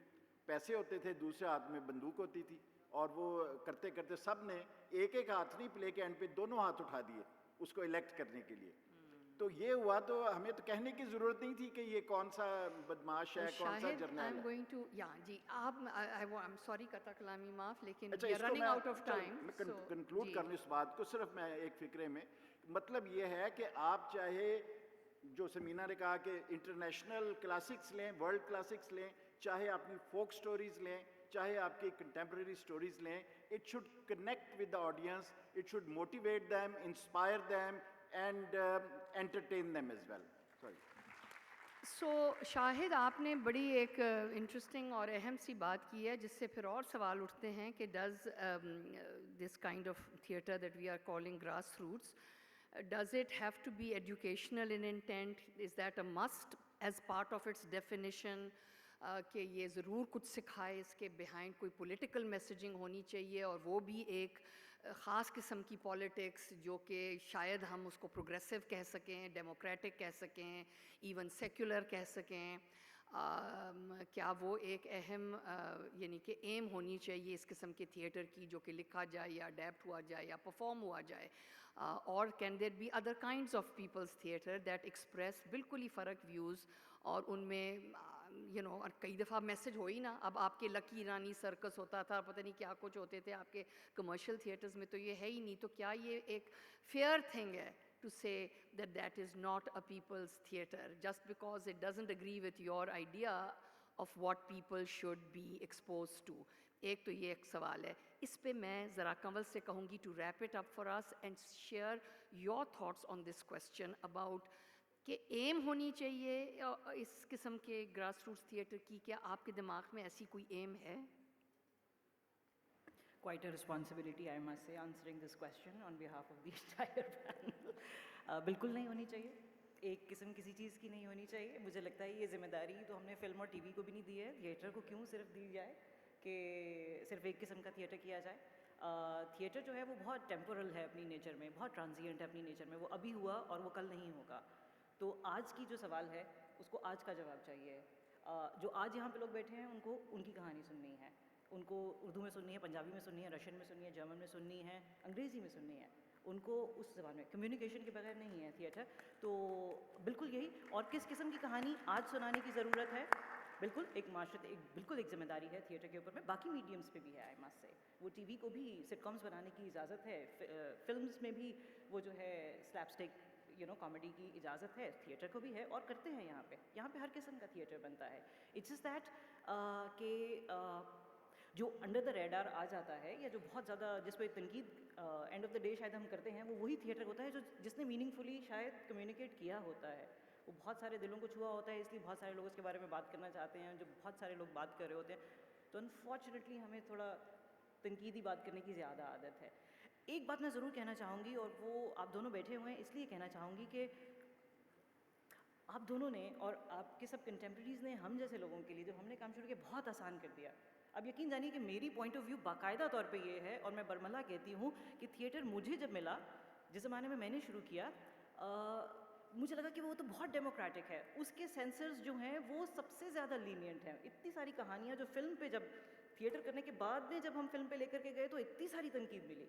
پیسے ہوتے تھے, دوسرے ہاتھ میں بندوق ہوتی تھی, اور وہ کرتے کرتے سب نے ایک ایک ہاتھ نہیں, پلے کے اینڈ پہ دونوں ہاتھ اٹھا دیے اس کو الیکٹ کرنے کے لیے. تو یہ ہوا, تو ہمیں تو کہنے کی ضرورت نہیں تھی کہ یہ کون سا بدماش ہے, کون سا جرنیل ہے. I'm going to, جی آپ, I'm sorry قطع کلامی معاف, لیکن we are running out of time. میں کنکلوڈ کر لوں اس بات کو صرف میں ایک فکرے میں. مطلب یہ ہے کہ آپ چاہے جو سمینہ نے کہا کہ انٹرنیشنل کلاسکس لیں, ورلڈ کلاسکس لیں, چاہے اپنی فوک سٹوریز لیں, چاہے آپ کی کنٹمپریری سٹوریز لیں, it should connect with the audience, it should motivate them, inspire them, and entertain them as well. Sorry. So شاہد, آپ نے بڑی ایک انٹرسٹنگ اور اہم سی بات کی ہے, جس سے پھر اور سوال اٹھتے ہیں کہ does this kind of theatre that we are calling grass roots, Does it have to be educational in intent? Is that a must as part of its definition? کہ یہ ضرور کچھ سکھائے, اس کے behind کوئی political messaging ہونی چاہیے, اور وہ بھی ایک خاص قسم کی پالیٹکس جو کہ شاید ہم اس کو پروگریسو کہہ سکیں, ڈیموکریٹک کہہ سکیں, ایون سیکولر کہہ سکیں. کیا وہ ایک اہم یعنی کہ ایم ہونی چاہیے اس قسم کے تھیٹر کی, جو کہ لکھا جائے یا اڈیپٹ ہوا جائے یا پرفارم ہوا جائے, اور can there be other kinds of people's theatre that express بالکل ہی فرق ویوز, اور ان میں کئی دفعہ میسج ہوئی نا. اب آپ کے لکی رانی سرکس ہوتا تھا, پتہ نہیں کیا کچھ ہوتے تھے آپ کے کمرشل تھیٹرز میں, تو یہ ہے ہی نہیں. تو کیا یہ ایک فیئر تھنگ ہے to say that that is not a people's theatre just because it doesn't agree with your idea of what people should be exposed to? ایک تو یہ ایک سوال ہے. اس پہ میں ذرا کنول سے کہوں گی to wrap it up for us and share your thoughts on this question about کہ ایم ہونی چاہیے اس قسم کے گراس روٹس تھیٹر کی. کیا آپ کے دماغ میں ایسی کوئی ایم ہے؟ Quite a responsibility, I must say, answering this question on behalf of the entire panel. بالکل نہیں ہونی چاہیے, ایک قسم کسی چیز کی نہیں ہونی چاہیے. مجھے لگتا ہے یہ ذمہ داری تو ہم نے فلم اور ٹی وی کو بھی نہیں دی ہے, تھیٹر کو کیوں صرف دی جائے کہ صرف ایک قسم کا تھیٹر کیا جائے. تھیٹر جو ہے وہ بہت ٹیمپورل ہے اپنی نیچر میں, بہت ٹرانزینٹ ہے اپنی نیچر میں. وہ ابھی ہوا اور وہ کل نہیں ہوگا. تو آج کی جو سوال ہے اس کو آج کا جواب چاہیے. جو آج یہاں پہ لوگ بیٹھے ہیں ان کو ان کی کہانی سننی ہے, ان کو اردو میں سننی ہے, پنجابی میں سننی ہے, رشین میں سننی ہے, جرمن میں سننی ہے, انگریزی میں سننی ہے. ان کو اس زبان میں, کمیونیکیشن کے بغیر نہیں ہے تھیٹر. تو بالکل یہی. اور کس قسم کی کہانی آج سنانے کی ضرورت ہے, بالکل ایک معاشرت, بالکل ایک ذمہ داری ہے تھیٹر کے اوپر میں. باقی میڈیمس پہ بھی ہے, آئی مسٹ سے. وہ ٹی وی کو بھی سٹ کامس بنانے کی اجازت ہے, فلمس میں بھی وہ جو ہے سلیپ اسٹک کامیڈی کی اجازت ہے, تھیٹر کو بھی ہے, اور کرتے ہیں یہاں پہ ہر قسم کا تھیٹر بنتا ہے. اٹس جسٹ دیٹ کہ جو انڈر دا ریڈار آ جاتا ہے, یا جو بہت زیادہ جس پہ تنقید اینڈ آف دا ڈے شاید ہم کرتے ہیں, وہ وہی تھیٹر ہوتا ہے جس نے میننگ فلی شاید کمیونیکیٹ کیا ہوتا ہے. وہ بہت سارے دلوں کو چھوا ہوتا ہے, اس لیے بہت سارے لوگ اس کے بارے میں بات کرنا چاہتے ہیں, جو بہت سارے لوگ بات کر رہے ہوتے ہیں. تو انفارچونیٹلی ہمیں تھوڑا تنقیدی بات کرنے کی زیادہ عادت ہے. ایک بات میں ضرور کہنا چاہوں گی, اور وہ آپ دونوں بیٹھے ہوئے ہیں اس لیے کہنا چاہوں گی کہ آپ دونوں نے اور آپ کے سب کنٹمپریریز نے ہم جیسے لوگوں کے لیے جب ہم نے کام شروع کیا بہت آسان کر دیا. اب یقین جانیے کہ میری پوائنٹ آف ویو باقاعدہ طور پہ یہ ہے, اور میں برملا کہتی ہوں کہ تھیٹر مجھے جب ملا, جس زمانے میں نے شروع کیا, مجھے لگا کہ وہ تو بہت ڈیموکریٹک ہے. اس کے سینسرز جو ہیں وہ سب سے زیادہ لینینٹ ہیں. اتنی ساری کہانیاں جو فلم پہ, جب تھیٹر کرنے کے بعد میں جب ہم فلم پہ لے کر کے گئے تو اتنی ساری تنقید ملی.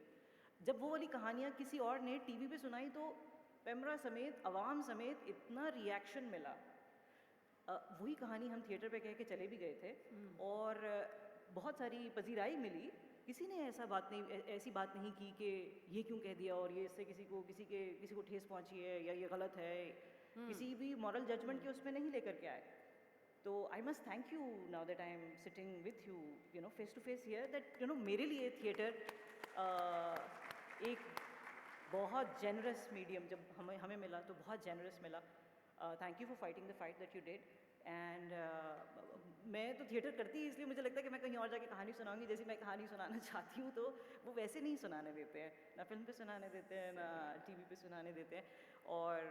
جب وہ والی کہانیاں کسی اور نے ٹی وی پہ سنائی تو پیمرا سمیت, عوام سمیت اتنا ریاکشن ملا. وہی کہانی ہم تھیٹر پہ کہہ کے چلے بھی گئے تھے, اور بہت ساری پذیرائی ملی. کسی نے ایسی بات نہیں کی کہ یہ کیوں کہہ دیا, اور یہ اس سے کسی کو ٹھیس پہنچی ہے, یا یہ غلط ہے. کسی بھی مورل ججمنٹ کے اس میں نہیں لے کر کے آئے. تو I must thank you now that I am sitting with you face to face here, that میرے لیے تھیٹر ایک بہت جینرس میڈیم جب ہمیں ملا تو بہت جینرس ملا. Thank you for fighting the fight that you did. And میں تو تھیٹر کرتی اس لیے مجھے لگتا ہے کہ میں کہیں اور جا کے کہانی سناؤں گی. جیسے میں کہانی سنانا چاہتی ہوں تو وہ ویسے نہیں سنانے دیتے ہیں, نہ فلم پہ سنانے دیتے ہیں, نہ ٹی وی پہ سنانے دیتے ہیں. اور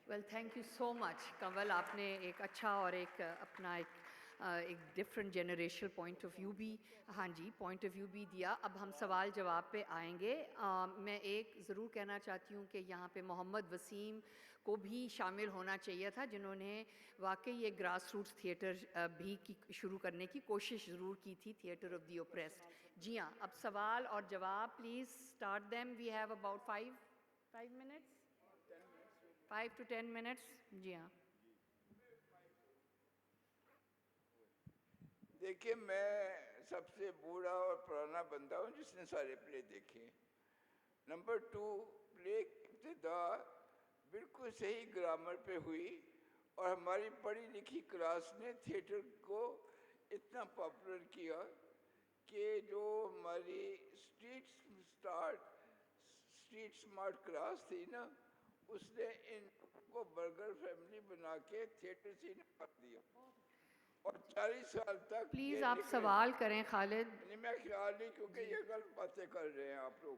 well thank you so much Kanwal. آپ نے ایک اچھا اور ایک اپنا ایک different generational point of view بھی, ہاں جی, پوائنٹ آف ویو بھی دیا. اب ہم سوال جواب پہ آئیں گے. میں ایک ضرور کہنا چاہتی ہوں کہ یہاں پہ محمد وسیم کو بھی شامل ہونا چاہیے تھا, جنہوں نے واقعی یہ گراس روٹس تھیٹر بھی شروع کرنے کی کوشش ضرور کی تھی, تھیٹر آف دی اوپریسڈ. جی ہاں, اب سوال اور جواب please start them. We have about 5 minutes, 5 to 10 minutes. جی ہاں. دیکھیے, میں سب سے بوڑھا اور پرانا بندہ ہوں جس نے سارے پلے دیکھے. نمبر 2, پلے کی ابتدا بالکل صحیح گرامر پہ ہوئی, اور ہماری پڑھی لکھی کلاس نے تھیٹر کو اتنا پاپولر کیا کہ جو ہماری اسٹریٹ اسمارٹ کلاس تھی نا, اس نے ان کو برگر فیملی بنا کے تھیٹر سے نکال دیا. اور 40 سال تک پلیز آپ سوال کریں خالد. نہیں, میں خیال نہیں, کیونکہ یہ غلط باتیں کر رہے ہیں آپ لوگ.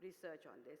research on this.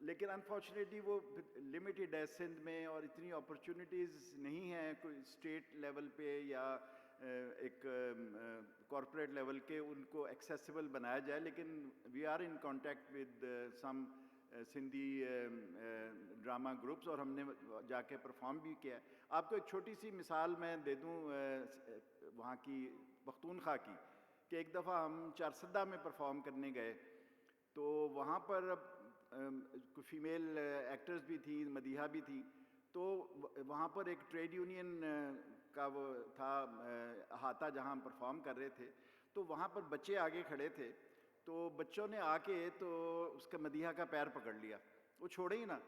لیکن انفارچونیٹلی وہ لمیٹیڈ ہے سندھ میں، اور اتنی اپرچونیٹیز نہیں ہیں کوئی اسٹیٹ لیول پہ یا ایک کارپوریٹ لیول کے ان کو ایکسیسیبل بنایا جائے. لیکن we are in contact with some Sindhi drama groups, اور ہم نے جا کے پرفارم بھی کیا. آپ کو ایک چھوٹی سی مثال میں دے دوں وہاں کی پختونخوا کی، کہ ایک دفعہ ہم چارسدہ میں پرفارم کرنے گئے، تو وہاں پر فیمیل ایکٹرز بھی تھیں، مدیحہ بھی تھیں. تو وہاں پر ایک ٹریڈ یونین کا وہ تھا احاطہ جہاں ہم پرفارم کر رہے تھے. تو وہاں پر بچے آگے کھڑے تھے، تو بچوں نے آ کے تو اس کا مدیحہ کا پیر پکڑ لیا، وہ چھوڑے ہی نا.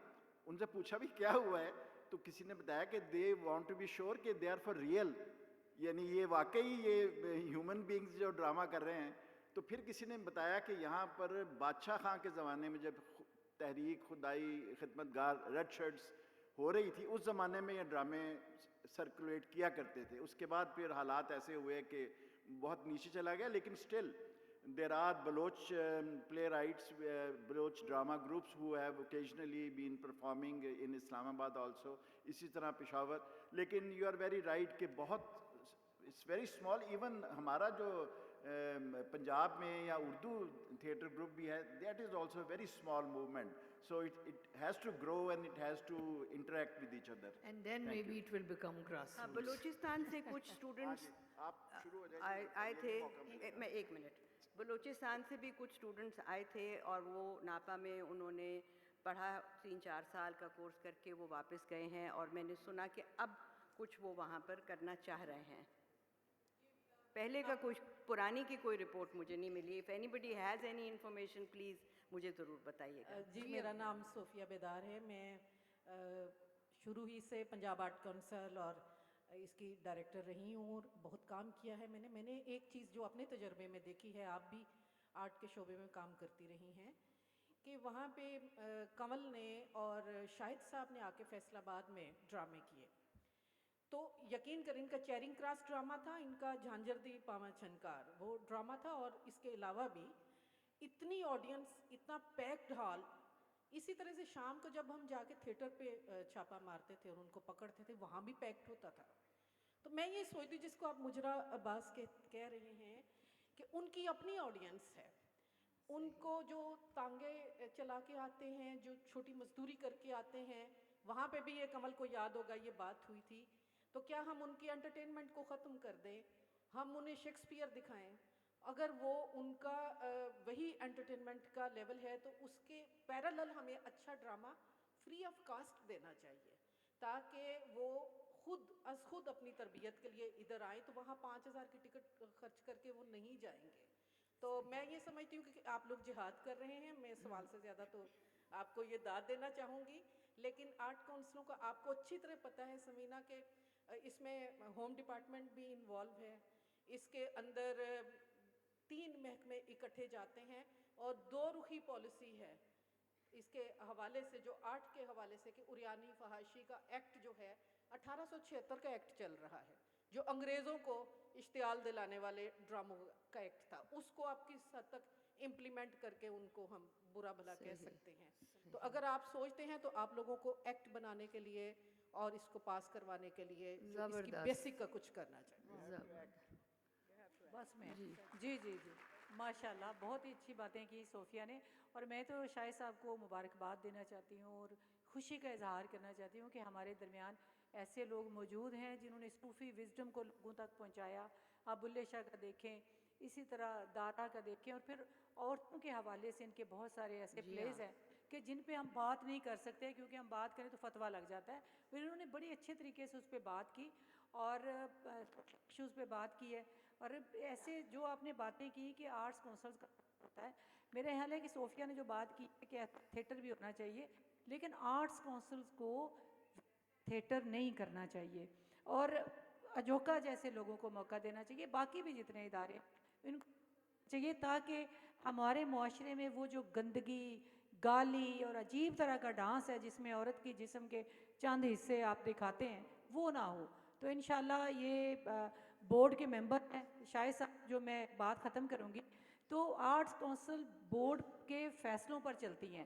ان سے پوچھا بھی کیا ہوا ہے، تو کسی نے بتایا کہ they want to be sure کہ دے آر فار ریئل، یعنی یہ واقعی یہ ہیومن بینگز جو ڈرامہ کر رہے ہیں. تو پھر کسی نے بتایا کہ یہاں پر بادشاہ خان کے زمانے میں جب تحریک خدائی خدمت گار ریڈ شرٹس ہو رہی تھی، اس زمانے میں یہ ڈرامے سرکولیٹ کیا کرتے تھے. اس کے بعد پھر حالات ایسے ہوئے کہ بہت نیچے چلا گیا. لیکن still there are Baloch playwrights, Baloch drama groups who have occasionally been performing in Islamabad also, اسی طرح پشاور. لیکن you are very right کہ بہت it's very small. even ہمارا جو پنجاب میں یا اردو تھیٹر گروپ بھی ہے, that is also a very small movement. So it has to grow and it has to interact with each other. And then maybe it will become grassroots. Balochistan سے کچھ students آئے تھے. میں ایک منٹ. بلوچستان سے بھی کچھ اسٹوڈنٹس آئے تھے اور وہ ناپا میں انہوں نے پڑھا 3-4 سال کا کورس کر کے وہ واپس گئے ہیں, اور میں نے سنا کہ اب کچھ وہ وہاں پر کرنا چاہ رہے ہیں. پہلے کا کچھ پرانی کی کوئی رپورٹ مجھے نہیں ملی. if anybody has any information please مجھے ضرور بتائیے گا. جی میرا نام صوفیہ بیدار ہے. میں شروع ہی سے پنجاب آرٹ کونسل اور اس کی ڈائریکٹر رہی ہوں اور بہت کام کیا ہے میں نے ایک چیز جو اپنے تجربے میں دیکھی ہے, آپ بھی آرٹ کے شعبے میں کام کرتی رہی ہیں, کہ وہاں پہ کنول نے اور شاہد صاحب نے آ کے فیصل آباد میں ڈرامے کیے. تو یقین کریں ان کا چیرنگ کراس ڈرامہ تھا, ان کا جھانجردی پاوا چھنکار وہ ڈرامہ تھا, اور اس کے علاوہ بھی اتنی آڈینس, اتنا پیکڈ ہال. اسی طرح سے شام کو جب ہم جا کے تھیٹر پہ چھاپا مارتے تھے اور ان کو پکڑتے تھے, وہاں بھی پیکڈ ہوتا تھا. تو میں یہ سوچتی جس کو آپ مجرا عباس کہہ رہے ہیں کہ ان کی اپنی آڈینس ہے, ان کو جو تانگے چلا کے آتے ہیں, جو چھوٹی مزدوری کر کے آتے ہیں, وہاں پہ بھی یہ کمل کو یاد ہوگا یہ بات ہوئی تھی. تو کیا ہم ان کی انٹرٹینمنٹ کو ختم کر دیں, ہم انہیں شیکسپیئر دکھائیں؟ اگر وہ ان کا وہی انٹرٹینمنٹ کا لیول ہے تو اس کے پیرالل ہمیں اچھا ڈرامہ فری آف کاسٹ دینا چاہیے, تاکہ وہ خود اپنی تربیت کے لیے ادھر آئیں. تو وہاں 5000 کی ٹکٹ خرچ کر کے وہ نہیں جائیں گے. تو میں یہ سمجھتی ہوں کہ آپ لوگ جہاد کر رہے ہیں. میں سوال سے زیادہ تو آپ کو یہ داد دینا چاہوں گی, لیکن آرٹ کونسلوں کا آپ کو اچھی طرح پتہ ہے سمینہ کہ اس میں ہوم ڈپارٹمنٹ بھی انوالو ہے. اس کے اندر 3 محکمے اکٹھے جاتے ہیں اور 2 رخی پالیسی ہے اس کے حوالے سے, جو آرٹ کے حوالے سے, کہ اریانی فحاشی کا ایکٹ جو ہے 1876 کا ایکٹ چل رہا ہے, جو انگریزوں کو اشتعال دلانے والے ڈراموں کا ایکٹ تھا. اس کو آپ کس حد تک امپلیمنٹ کر کے ان کو ہم برا بھلا کہہ سکتے ہیں؟ تو اگر آپ سوچتے ہیں تو آپ لوگوں کو ایکٹ بنانے کے لیے اور اس کو پاس کروانے کے لیے اس کی بیسک کا کچھ کرنا چاہیے. بس میں جی ماشاء اللہ بہت ہی اچھی باتیں کی صوفیہ نے, اور میں تو شاہد صاحب کو مبارکباد دینا چاہتی ہوں اور خوشی کا اظہار کرنا چاہتی ہوں کہ ہمارے درمیان ایسے لوگ موجود ہیں جنہوں نے صوفی وزڈم کو لوگوں تک پہنچایا. آپ بلے شاہ کا دیکھیں, اسی طرح دارا کا دیکھیں, اور پھر عورتوں کے حوالے سے ان کے بہت سارے ایسے پلیز ہیں کہ جن پہ ہم بات نہیں کر سکتے کیونکہ ہم بات کریں تو فتویٰ لگ جاتا ہے. پھر انہوں نے بڑی اچھے طریقے سے اس پہ بات کی اور ایشوز پہ بات کی ہے. اور ایسے جو آپ نے باتیں کی کہ آرٹس کونسلز کا ہوتا ہے, میرے خیال ہے کہ صوفیہ نے جو بات کی ہے کہ تھیٹر بھی ہونا چاہیے, لیکن آرٹس کونسلز کو تھیٹر نہیں کرنا چاہیے اور اجوکا جیسے لوگوں کو موقع دینا چاہیے. باقی بھی جتنے ادارے ان کو چاہیے تاکہ ہمارے معاشرے میں وہ جو گندگی, گالی اور عجیب طرح کا ڈانس ہے جس میں عورت کی جسم کے چند حصے آپ دکھاتے ہیں وہ نہ ہو. تو انشاءاللہ یہ بورڈ کے ممبر ہیں شاہد صاحب, جو میں بات ختم کروں گی, تو آرٹس کونسل بورڈ کے فیصلوں پر چلتی ہیں.